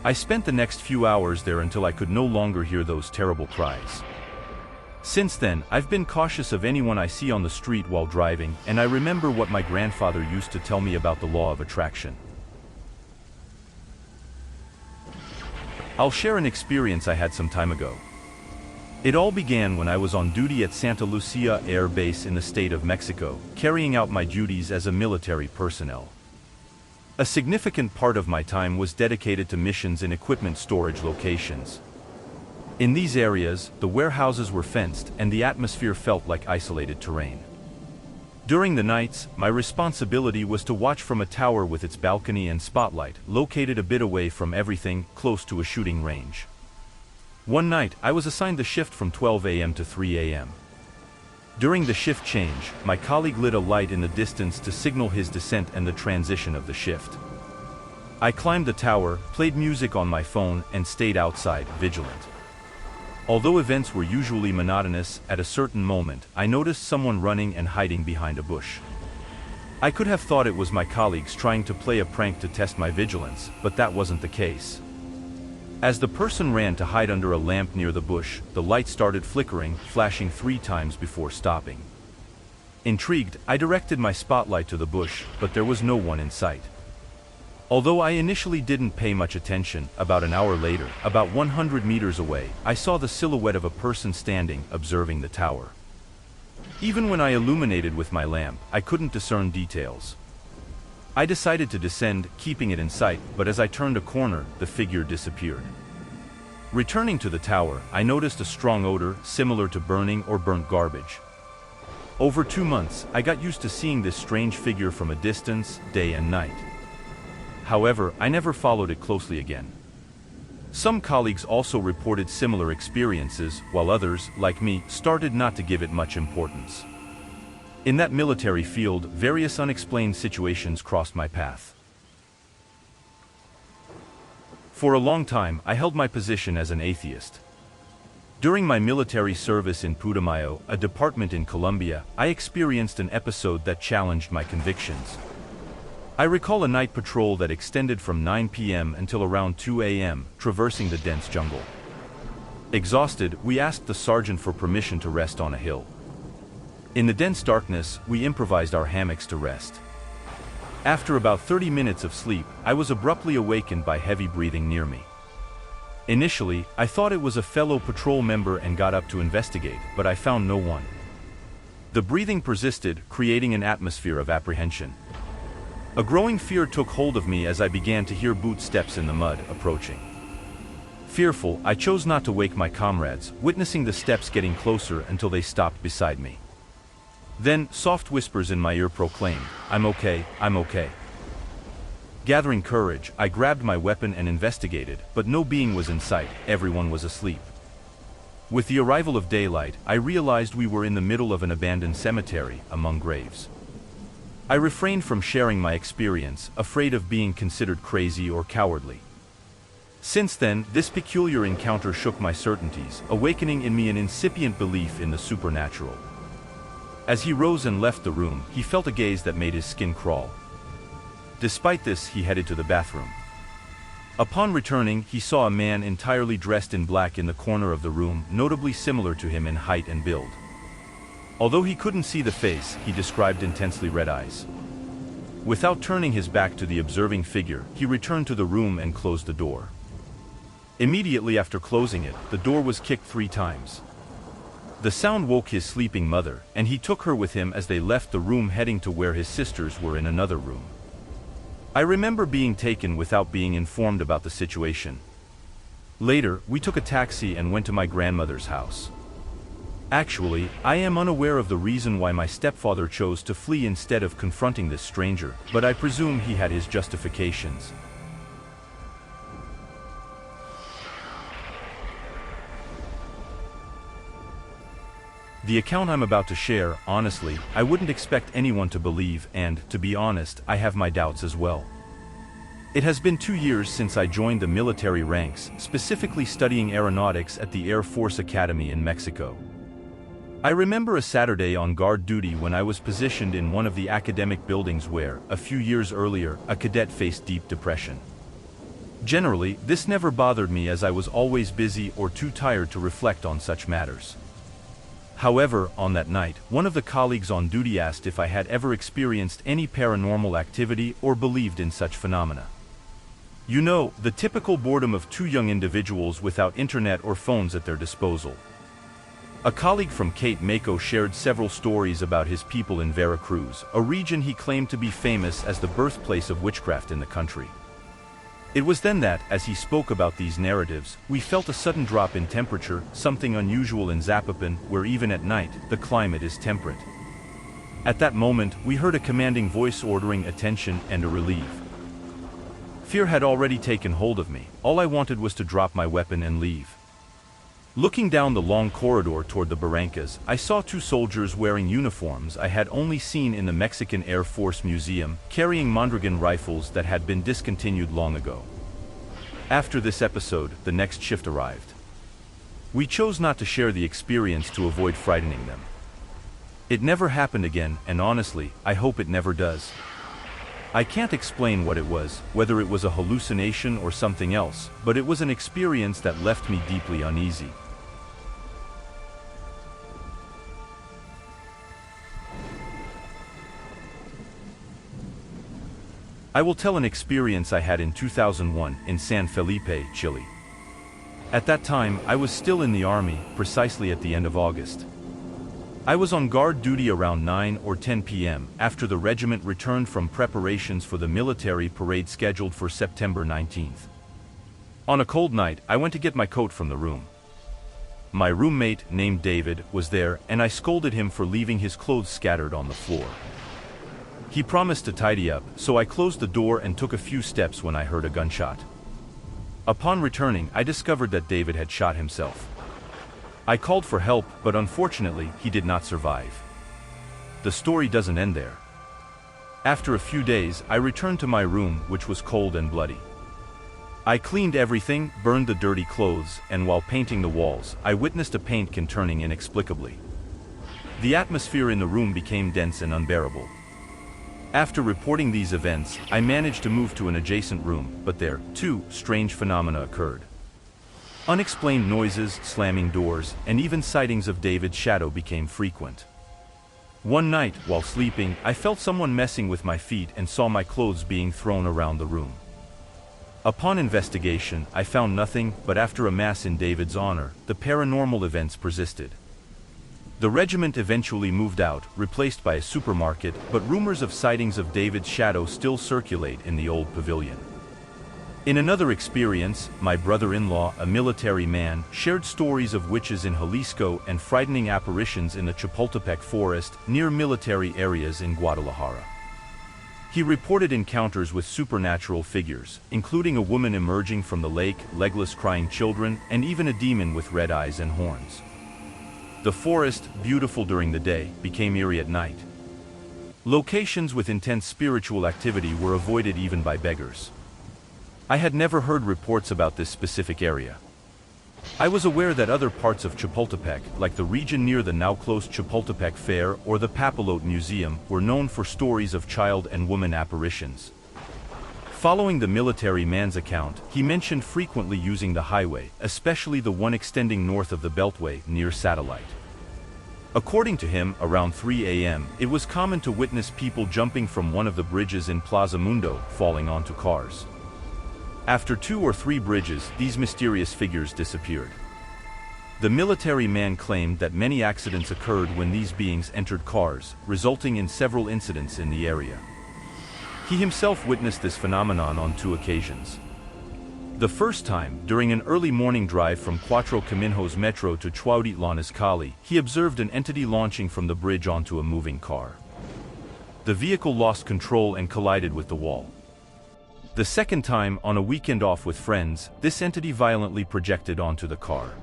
I spent the next few hours there until I could no longer hear those terrible cries. Since then, I've been cautious of anyone I see on the street while driving, and I remember what my grandfather used to tell me about the law of attraction. I'll share an experience I had some time ago. It all began when I was on duty at Santa Lucia Air Base in the state of Mexico, carrying out my duties as a military personnel. A significant part of my time was dedicated to missions in equipment storage locations. In these areas, the warehouses were fenced and the atmosphere felt like isolated terrain. During the nights, my responsibility was to watch from a tower with its balcony and spotlight, located a bit away from everything, close to a shooting range. One night, I was assigned the shift from 12 a.m. to 3 a.m. During the shift change, my colleague lit a light in the distance to signal his descent and the transition of the shift. I climbed the tower, played music on my phone, and stayed outside, vigilant. Although events were usually monotonous, at a certain moment, I noticed someone running and hiding behind a bush. I could have thought it was my colleagues trying to play a prank to test my vigilance, but that wasn't the case. As the person ran to hide under a lamp near the bush, the light started flickering, flashing 3 times before stopping. Intrigued, I directed my spotlight to the bush, but there was no one in sight. Although I initially didn't pay much attention, about an hour later, about 100 meters away, I saw the silhouette of a person standing, observing the tower. Even when I illuminated with my lamp, I couldn't discern details. I decided to descend, keeping it in sight, but as I turned a corner, the figure disappeared. Returning to the tower, I noticed a strong odor, similar to burning or burnt garbage. Over 2 months, I got used to seeing this strange figure from a distance, day and night. However, I never followed it closely again. Some colleagues also reported similar experiences, while others, like me, started not to give it much importance. In that military field, various unexplained situations crossed my path. For a long time, I held my position as an atheist. During my military service in Putumayo, a department in Colombia, I experienced an episode that challenged my convictions. I recall a night patrol that extended from 9 p.m. until around 2 a.m., traversing the dense jungle. Exhausted, we asked the sergeant for permission to rest on a hill. In the dense darkness, we improvised our hammocks to rest. After about 30 minutes of sleep, I was abruptly awakened by heavy breathing near me. Initially, I thought it was a fellow patrol member and got up to investigate, but I found no one. The breathing persisted, creating an atmosphere of apprehension. A growing fear took hold of me as I began to hear boot steps in the mud approaching. Fearful, I chose not to wake my comrades, witnessing the steps getting closer until they stopped beside me. Then, soft whispers in my ear proclaimed, "I'm okay, I'm okay." Gathering courage, I grabbed my weapon and investigated, but no being was in sight, everyone was asleep. With the arrival of daylight, I realized we were in the middle of an abandoned cemetery, among graves. I refrained from sharing my experience, afraid of being considered crazy or cowardly. Since then, this peculiar encounter shook my certainties, awakening in me an incipient belief in the supernatural. As he rose and left the room, he felt a gaze that made his skin crawl. Despite this, he headed to the bathroom. Upon returning, he saw a man entirely dressed in black in the corner of the room, notably similar to him in height and build. Although he couldn't see the face, he described intensely red eyes. Without turning his back to the observing figure, he returned to the room and closed the door. Immediately after closing it, the door was kicked 3 times. The sound woke his sleeping mother, and he took her with him as they left the room, heading to where his sisters were in another room. I remember being taken without being informed about the situation. Later, we took a taxi and went to my grandmother's house. Actually, I am unaware of the reason why my stepfather chose to flee instead of confronting this stranger, but I presume he had his justifications. The account I'm about to share, honestly, I wouldn't expect anyone to believe, and, to be honest, I have my doubts as well. It has been 2 years since I joined the military ranks, specifically studying aeronautics at the Air Force Academy in Mexico. I remember a Saturday on guard duty when I was positioned in one of the academic buildings where, a few years earlier, a cadet faced deep depression. Generally, this never bothered me as I was always busy or too tired to reflect on such matters. However, on that night, one of the colleagues on duty asked if I had ever experienced any paranormal activity or believed in such phenomena. You know, the typical boredom of two young individuals without internet or phones at their disposal. A colleague from Cape Mako shared several stories about his people in Veracruz, a region he claimed to be famous as the birthplace of witchcraft in the country. It was then that, as he spoke about these narratives, we felt a sudden drop in temperature, something unusual in Zapopan, where even at night, the climate is temperate. At that moment, we heard a commanding voice ordering attention and a relief. Fear had already taken hold of me. All I wanted was to drop my weapon and leave. Looking down the long corridor toward the barrancas, I saw two soldiers wearing uniforms I had only seen in the Mexican Air Force Museum, carrying Mondragon rifles that had been discontinued long ago. After this episode, the next shift arrived. We chose not to share the experience to avoid frightening them. It never happened again, and honestly, I hope it never does. I can't explain what it was, whether it was a hallucination or something else, but it was an experience that left me deeply uneasy. I will tell an experience I had in 2001 in San Felipe, Chile. At that time, I was still in the army, precisely at the end of August. I was on guard duty around 9 or 10 p.m. after the regiment returned from preparations for the military parade scheduled for September 19th. On a cold night, I went to get my coat from the room. My roommate, named David, was there, and I scolded him for leaving his clothes scattered on the floor. He promised to tidy up, so I closed the door and took a few steps when I heard a gunshot. Upon returning, I discovered that David had shot himself. I called for help, but unfortunately, he did not survive. The story doesn't end there. After a few days, I returned to my room, which was cold and bloody. I cleaned everything, burned the dirty clothes, and while painting the walls, I witnessed a paint can turning inexplicably. The atmosphere in the room became dense and unbearable. After reporting these events, I managed to move to an adjacent room, but there, too, strange phenomena occurred. Unexplained noises, slamming doors, and even sightings of David's shadow became frequent. One night, while sleeping, I felt someone messing with my feet and saw my clothes being thrown around the room. Upon investigation, I found nothing, but after a mass in David's honor, the paranormal events persisted. The regiment eventually moved out, replaced by a supermarket, but rumors of sightings of David's shadow still circulate in the old pavilion. In another experience, my brother-in-law, a military man, shared stories of witches in Jalisco and frightening apparitions in the Chapultepec forest near military areas in Guadalajara. He reported encounters with supernatural figures, including a woman emerging from the lake, legless crying children, and even a demon with red eyes and horns. The forest, beautiful during the day, became eerie at night. Locations with intense spiritual activity were avoided even by beggars. I had never heard reports about this specific area. I was aware that other parts of Chapultepec, like the region near the now-closed Chapultepec Fair or the Papalote Museum, were known for stories of child and woman apparitions. Following the military man's account, he mentioned frequently using the highway, especially the one extending north of the Beltway, near Satellite. According to him, around 3 a.m., it was common to witness people jumping from one of the bridges in Plaza Mundo, falling onto cars. After 2 or 3 bridges, these mysterious figures disappeared. The military man claimed that many accidents occurred when these beings entered cars, resulting in several incidents in the area. He himself witnessed this phenomenon on 2 occasions. The first time, during an early morning drive from Cuatro Caminhos Metro to Cuautitlan Izcalli, he observed an entity launching from the bridge onto a moving car. The vehicle lost control and collided with the wall. The second time, on a weekend off with friends, this entity violently projected onto the car.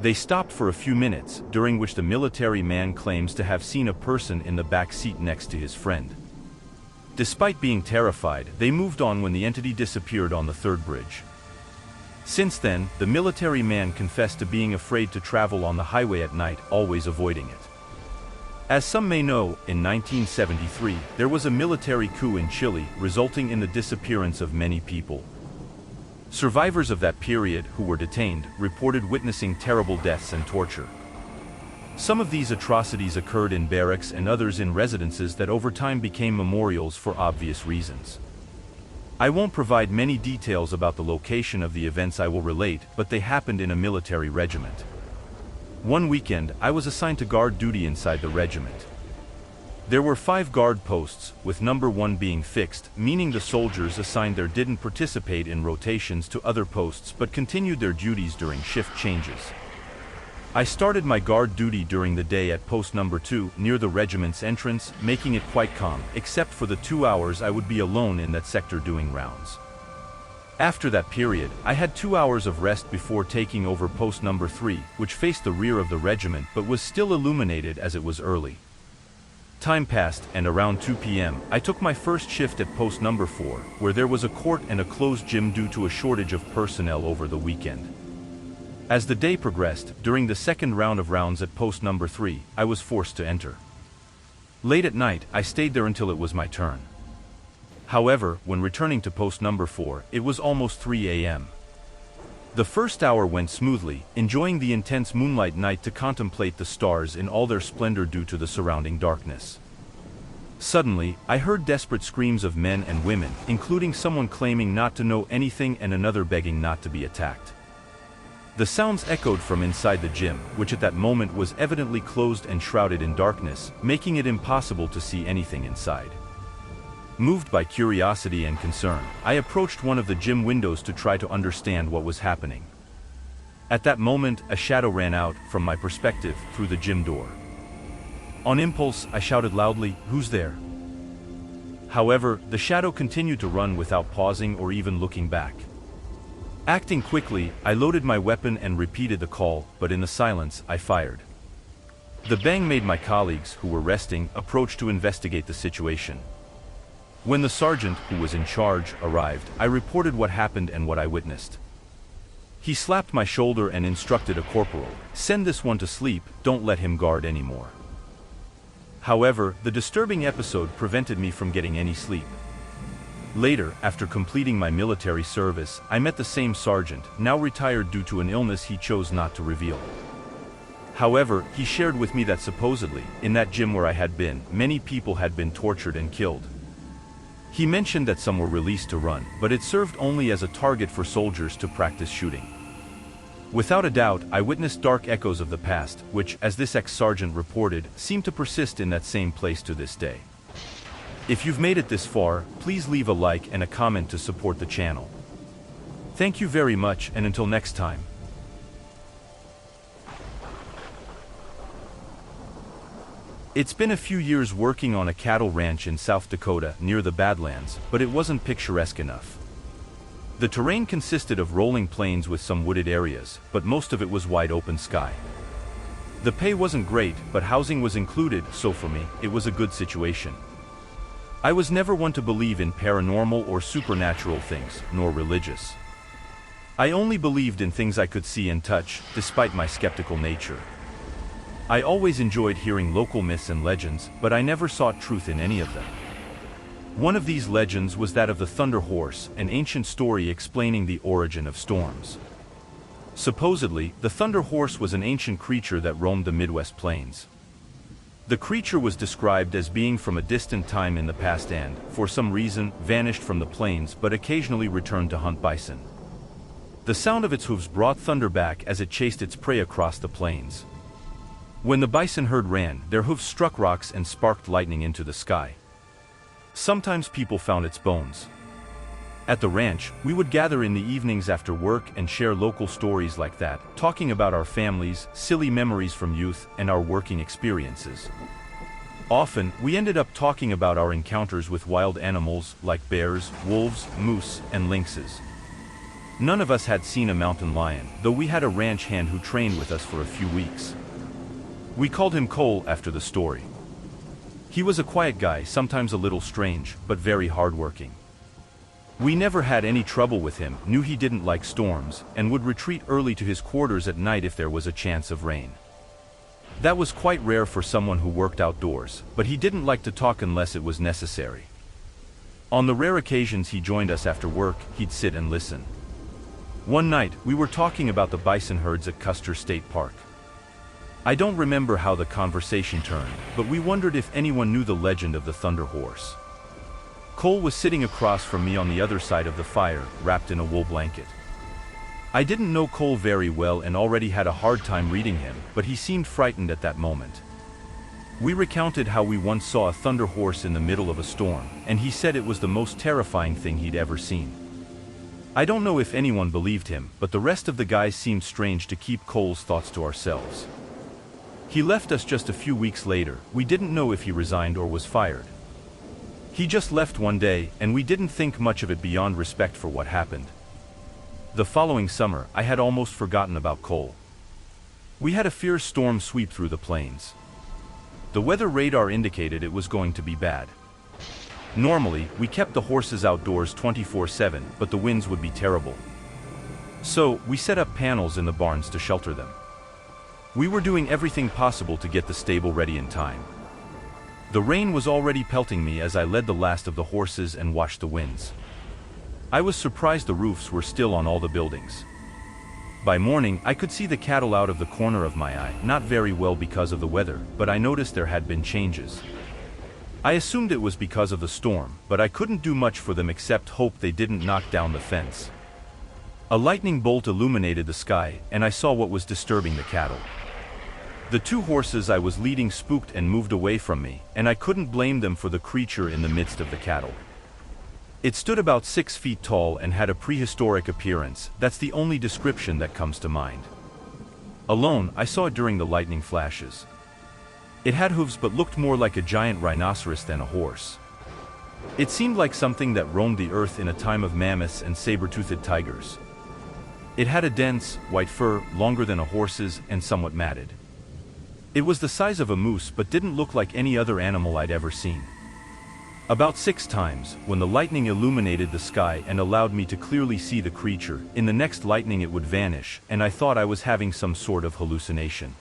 They stopped for a few minutes, during which the military man claims to have seen a person in the back seat next to his friend. Despite being terrified, they moved on when the entity disappeared on the third bridge. Since then, the military man confessed to being afraid to travel on the highway at night, always avoiding it. As some may know, in 1973, there was a military coup in Chile, resulting in the disappearance of many people. Survivors of that period, who were detained, reported witnessing terrible deaths and torture. Some of these atrocities occurred in barracks and others in residences that over time became memorials for obvious reasons. I won't provide many details about the location of the events I will relate, but they happened in a military regiment. One weekend, I was assigned to guard duty inside the regiment. There were 5 guard posts, with number 1 being fixed, meaning the soldiers assigned there didn't participate in rotations to other posts but continued their duties during shift changes. I started my guard duty during the day at post number 2, near the regiment's entrance, making it quite calm, except for the 2 hours I would be alone in that sector doing rounds. After that period, I had 2 hours of rest before taking over post number 3, which faced the rear of the regiment but was still illuminated as it was early. Time passed, and around 2 p.m., I took my first shift at post number 4, where there was a court and a closed gym due to a shortage of personnel over the weekend. As the day progressed, during the second round of rounds at post number 3, I was forced to enter. Late at night, I stayed there until it was my turn. However, when returning to post number 4, it was almost 3 a.m. The first hour went smoothly, enjoying the intense moonlight night to contemplate the stars in all their splendor due to the surrounding darkness. Suddenly, I heard desperate screams of men and women, including someone claiming not to know anything and another begging not to be attacked. The sounds echoed from inside the gym, which at that moment was evidently closed and shrouded in darkness, making it impossible to see anything inside. Moved by curiosity and concern, I approached one of the gym windows to try to understand what was happening. At that moment, a shadow ran out, from my perspective, through the gym door. On impulse, I shouted loudly, "Who's there?" However, the shadow continued to run without pausing or even looking back. Acting quickly, I loaded my weapon and repeated the call, but in the silence, I fired. The bang made my colleagues, who were resting, approach to investigate the situation. When the sergeant, who was in charge, arrived, I reported what happened and what I witnessed. He slapped my shoulder and instructed a corporal, "Send this one to sleep, don't let him guard anymore." However, the disturbing episode prevented me from getting any sleep. Later, after completing my military service, I met the same sergeant, now retired due to an illness he chose not to reveal. However, he shared with me that supposedly, in that gym where I had been, many people had been tortured and killed. He mentioned that some were released to run, but it served only as a target for soldiers to practice shooting. Without a doubt, I witnessed dark echoes of the past, which, as this ex-sergeant reported, seem to persist in that same place to this day. If you've made it this far, please leave a like and a comment to support the channel. Thank you very much, and until next time. It's been a few years working on a cattle ranch in South Dakota near the Badlands, but it wasn't picturesque enough. The terrain consisted of rolling plains with some wooded areas, but most of it was wide open sky. The pay wasn't great, but housing was included, so for me, it was a good situation. I was never one to believe in paranormal or supernatural things, nor religious. I only believed in things I could see and touch, despite my skeptical nature. I always enjoyed hearing local myths and legends, but I never sought truth in any of them. One of these legends was that of the Thunder Horse, an ancient story explaining the origin of storms. Supposedly, the Thunder Horse was an ancient creature that roamed the Midwest plains. The creature was described as being from a distant time in the past and, for some reason, vanished from the plains but occasionally returned to hunt bison. The sound of its hooves brought thunder back as it chased its prey across the plains. When the bison herd ran, their hooves struck rocks and sparked lightning into the sky. Sometimes people found its bones. At the ranch, we would gather in the evenings after work and share local stories like that, talking about our families, silly memories from youth, and our working experiences. Often, we ended up talking about our encounters with wild animals like bears, wolves, moose, and lynxes. None of us had seen a mountain lion, though we had a ranch hand who trained with us for a few weeks. We called him Cole after the story. He was a quiet guy, sometimes a little strange, but very hardworking. We never had any trouble with him, knew he didn't like storms, and would retreat early to his quarters at night if there was a chance of rain. That was quite rare for someone who worked outdoors, but he didn't like to talk unless it was necessary. On the rare occasions he joined us after work, he'd sit and listen. One night, we were talking about the bison herds at Custer State Park. I don't remember how the conversation turned, but we wondered if anyone knew the legend of the Thunder Horse. Cole was sitting across from me on the other side of the fire, wrapped in a wool blanket. I didn't know Cole very well and already had a hard time reading him, but he seemed frightened at that moment. We recounted how we once saw a thunder horse in the middle of a storm, and he said it was the most terrifying thing he'd ever seen. I don't know if anyone believed him, but the rest of the guys seemed strange to keep Cole's thoughts to ourselves. He left us just a few weeks later. We didn't know if he resigned or was fired. He just left one day, and we didn't think much of it beyond respect for what happened. The following summer, I had almost forgotten about Cole. We had a fierce storm sweep through the plains. The weather radar indicated it was going to be bad. Normally, we kept the horses outdoors 24/7, but the winds would be terrible. So, we set up panels in the barns to shelter them. We were doing everything possible to get the stable ready in time. The rain was already pelting me as I led the last of the horses and watched the winds. I was surprised the roofs were still on all the buildings. By morning, I could see the cattle out of the corner of my eye, not very well because of the weather, but I noticed there had been changes. I assumed it was because of the storm, but I couldn't do much for them except hope they didn't knock down the fence. A lightning bolt illuminated the sky, and I saw what was disturbing the cattle. The two horses I was leading spooked and moved away from me, and I couldn't blame them for the creature in the midst of the cattle. It stood about 6 feet tall and had a prehistoric appearance. That's the only description that comes to mind. Alone, I saw it during the lightning flashes. It had hooves but looked more like a giant rhinoceros than a horse. It seemed like something that roamed the earth in a time of mammoths and saber-toothed tigers. It had a dense, white fur, longer than a horse's, and somewhat matted. It was the size of a moose but didn't look like any other animal I'd ever seen. About 6 times, when the lightning illuminated the sky and allowed me to clearly see the creature, in the next lightning it would vanish, and I thought I was having some sort of hallucination.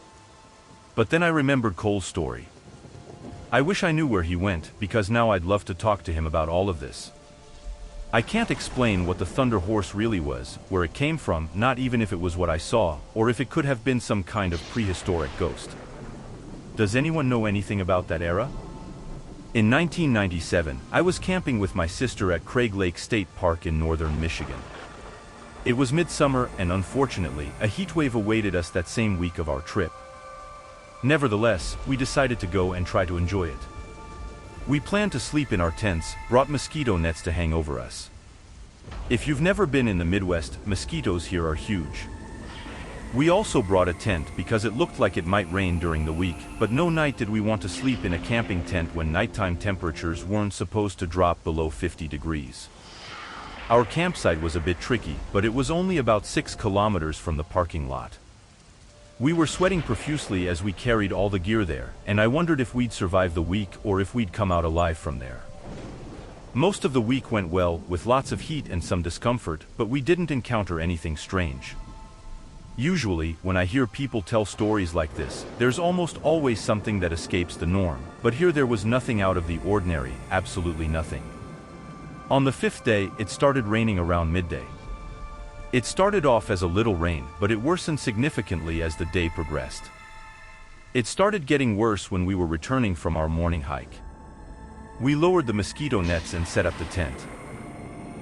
But then I remembered Cole's story. I wish I knew where he went, because now I'd love to talk to him about all of this. I can't explain what the Thunder Horse really was, where it came from, not even if it was what I saw, or if it could have been some kind of prehistoric ghost. Does anyone know anything about that era? In 1997, I was camping with my sister at Craig Lake State Park in northern Michigan. It was midsummer, and unfortunately, a heat wave awaited us that same week of our trip. Nevertheless, we decided to go and try to enjoy it. We planned to sleep in our tents, brought mosquito nets to hang over us. If you've never been in the Midwest, mosquitoes here are huge. We also brought a tent because it looked like it might rain during the week, but no night did we want to sleep in a camping tent when nighttime temperatures weren't supposed to drop below 50 degrees. Our campsite was a bit tricky, but it was only about 6 kilometers from the parking lot. We were sweating profusely as we carried all the gear there, and I wondered if we'd survive the week or if we'd come out alive from there. Most of the week went well, with lots of heat and some discomfort, but we didn't encounter anything strange. Usually, when I hear people tell stories like this, there's almost always something that escapes the norm, but here there was nothing out of the ordinary, absolutely nothing. On the 5th day, it started raining around midday. It started off as a little rain, but it worsened significantly as the day progressed. It started getting worse when we were returning from our morning hike. We lowered the mosquito nets and set up the tent.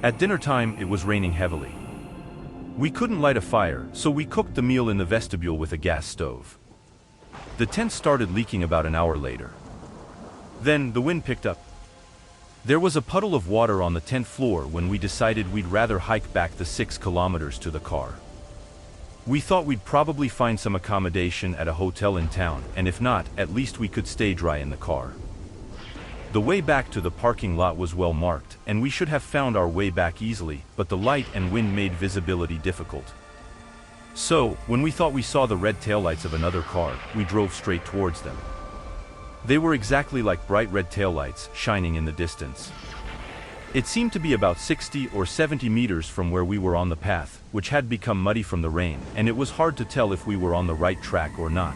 At dinner time, it was raining heavily. We couldn't light a fire, so we cooked the meal in the vestibule with a gas stove. The tent started leaking about an hour later. Then, the wind picked up. There was a puddle of water on the 10th floor when we decided we'd rather hike back the 6 kilometers to the car. We thought we'd probably find some accommodation at a hotel in town, and if not, at least we could stay dry in the car. The way back to the parking lot was well marked, and we should have found our way back easily, but the light and wind made visibility difficult. So, when we thought we saw the red taillights of another car, we drove straight towards them. They were exactly like bright red taillights, shining in the distance. It seemed to be about 60 or 70 meters from where we were on the path, which had become muddy from the rain, and it was hard to tell if we were on the right track or not.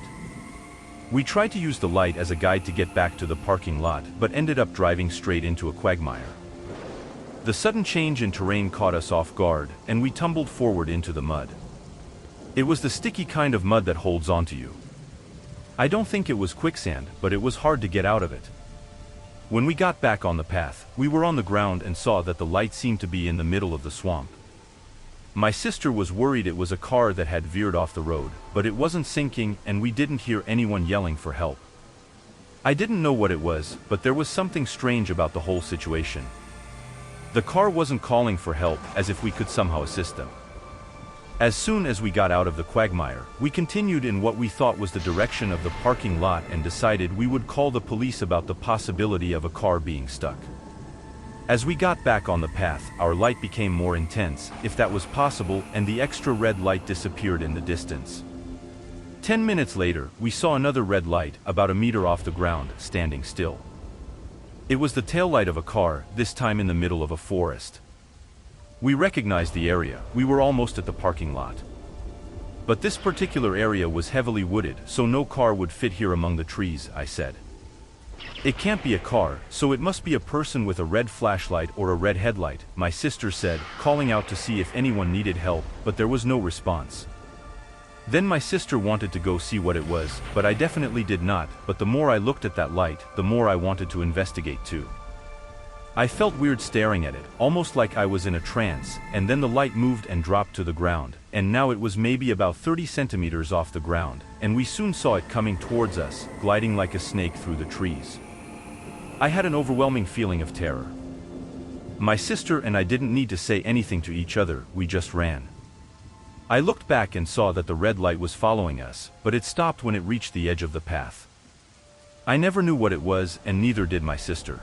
We tried to use the light as a guide to get back to the parking lot, but ended up driving straight into a quagmire. The sudden change in terrain caught us off guard, and we tumbled forward into the mud. It was the sticky kind of mud that holds onto you. I don't think it was quicksand, but it was hard to get out of it. When we got back on the path, we were on the ground and saw that the light seemed to be in the middle of the swamp. My sister was worried it was a car that had veered off the road, but it wasn't sinking and we didn't hear anyone yelling for help. I didn't know what it was, but there was something strange about the whole situation. The car wasn't calling for help, as if we could somehow assist them. As soon as we got out of the quagmire, we continued in what we thought was the direction of the parking lot and decided we would call the police about the possibility of a car being stuck. As we got back on the path, our light became more intense, if that was possible, and the extra red light disappeared in the distance. 10 minutes later, we saw another red light, about a meter off the ground, standing still. It was the taillight of a car, this time in the middle of a forest. We recognized the area. We were almost at the parking lot. But this particular area was heavily wooded, so no car would fit here among the trees, I said. It can't be a car, so it must be a person with a red flashlight or a red headlight, my sister said, calling out to see if anyone needed help, but there was no response. Then my sister wanted to go see what it was, but I definitely did not, but the more I looked at that light, the more I wanted to investigate too. I felt weird staring at it, almost like I was in a trance, and then the light moved and dropped to the ground, and now it was maybe about 30 centimeters off the ground, and we soon saw it coming towards us, gliding like a snake through the trees. I had an overwhelming feeling of terror. My sister and I didn't need to say anything to each other, we just ran. I looked back and saw that the red light was following us, but it stopped when it reached the edge of the path. I never knew what it was, and neither did my sister.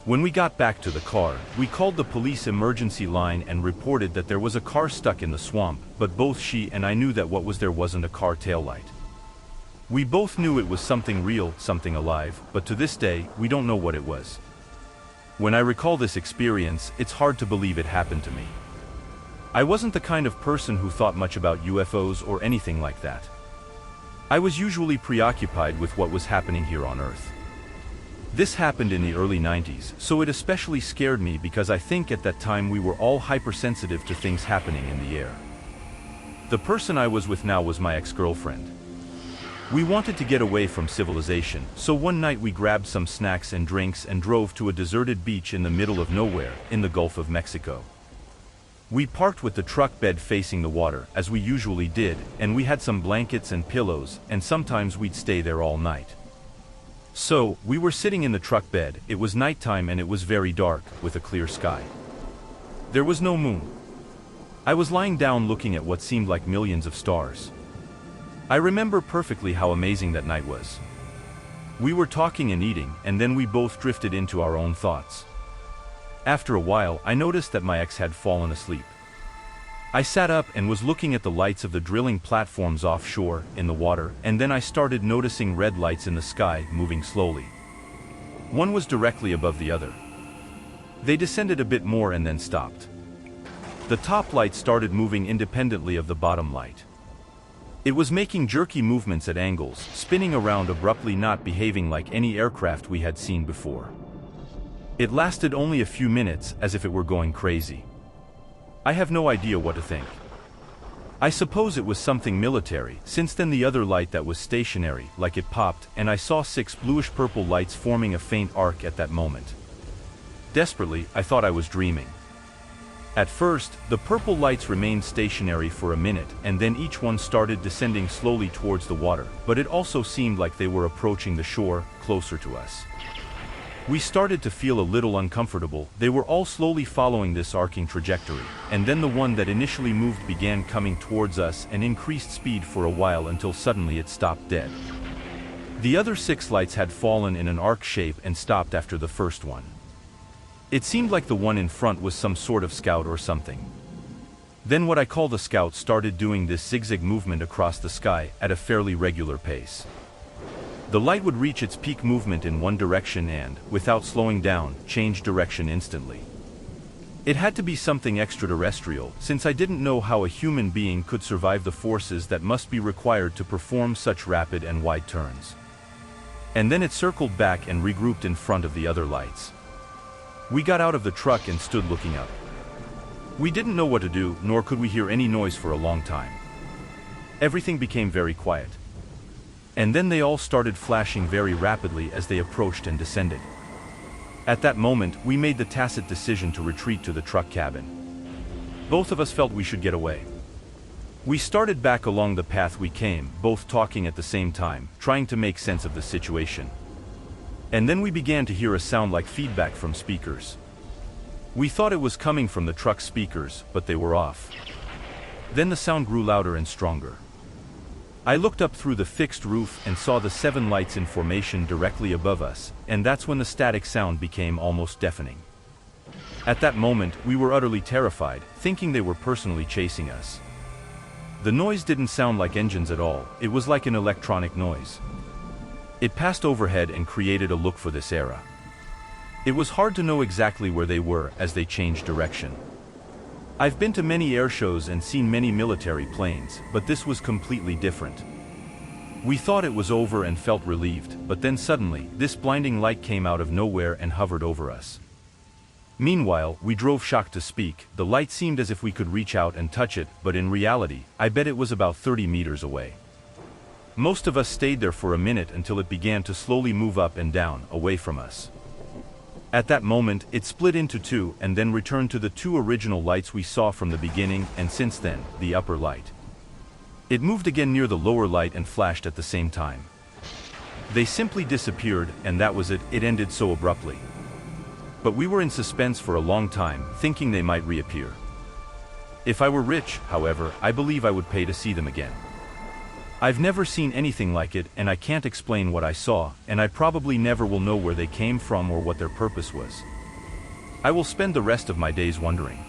When we got back to the car, we called the police emergency line and reported that there was a car stuck in the swamp, but both she and I knew that what was there wasn't a car taillight. We both knew it was something real, something alive, but to this day, we don't know what it was. When I recall this experience, it's hard to believe it happened to me. I wasn't the kind of person who thought much about UFOs or anything like that. I was usually preoccupied with what was happening here on Earth. This happened in the early 90s, so it especially scared me because I think at that time we were all hypersensitive to things happening in the air. The person I was with now was my ex-girlfriend. We wanted to get away from civilization, so one night we grabbed some snacks and drinks and drove to a deserted beach in the middle of nowhere, in the Gulf of Mexico. We parked with the truck bed facing the water, as we usually did, and we had some blankets and pillows, and sometimes we'd stay there all night. So, we were sitting in the truck bed, it was nighttime and it was very dark, with a clear sky. There was no moon. I was lying down looking at what seemed like millions of stars. I remember perfectly how amazing that night was. We were talking and eating, and then we both drifted into our own thoughts. After a while, I noticed that my ex had fallen asleep. I sat up and was looking at the lights of the drilling platforms offshore, in the water, and then I started noticing red lights in the sky, moving slowly. One was directly above the other. They descended a bit more and then stopped. The top light started moving independently of the bottom light. It was making jerky movements at angles, spinning around abruptly, not behaving like any aircraft we had seen before. It lasted only a few minutes, as if it were going crazy. I have no idea what to think. I suppose it was something military, since then the other light that was stationary, like it popped, and I saw 6 bluish-purple lights forming a faint arc at that moment. Desperately, I thought I was dreaming. At first, the purple lights remained stationary for a minute, and then each one started descending slowly towards the water, but it also seemed like they were approaching the shore, closer to us. We started to feel a little uncomfortable. They were all slowly following this arcing trajectory, and then the one that initially moved began coming towards us and increased speed for a while until suddenly it stopped dead. The other 6 lights had fallen in an arc shape and stopped after the first one. It seemed like the one in front was some sort of scout or something. Then what I call the scout started doing this zigzag movement across the sky at a fairly regular pace. The light would reach its peak movement in one direction and, without slowing down, change direction instantly. It had to be something extraterrestrial, since I didn't know how a human being could survive the forces that must be required to perform such rapid and wide turns. And then it circled back and regrouped in front of the other lights. We got out of the truck and stood looking up. We didn't know what to do, nor could we hear any noise for a long time. Everything became very quiet. And then they all started flashing very rapidly as they approached and descended. At that moment, we made the tacit decision to retreat to the truck cabin. Both of us felt we should get away. We started back along the path we came, both talking at the same time, trying to make sense of the situation. And then we began to hear a sound like feedback from speakers. We thought it was coming from the truck speakers, but they were off. Then the sound grew louder and stronger. I looked up through the fixed roof and saw the 7 lights in formation directly above us, and that's when the static sound became almost deafening. At that moment, we were utterly terrified, thinking they were personally chasing us. The noise didn't sound like engines at all, it was like an electronic noise. It passed overhead and created a look for this era. It was hard to know exactly where they were as they changed direction. I've been to many air shows and seen many military planes, but this was completely different. We thought it was over and felt relieved, but then suddenly, this blinding light came out of nowhere and hovered over us. Meanwhile, we drove shocked to speak. The light seemed as if we could reach out and touch it, but in reality, I bet it was about 30 meters away. Most of us stayed there for a minute until it began to slowly move up and down, away from us. At that moment, it split into 2 and then returned to the 2 original lights we saw from the beginning, and since then, the upper light. It moved again near the lower light and flashed at the same time. They simply disappeared, and that was it. It ended so abruptly. But we were in suspense for a long time, thinking they might reappear. If I were rich, however, I believe I would pay to see them again. I've never seen anything like it, and I can't explain what I saw, and I probably never will know where they came from or what their purpose was. I will spend the rest of my days wondering.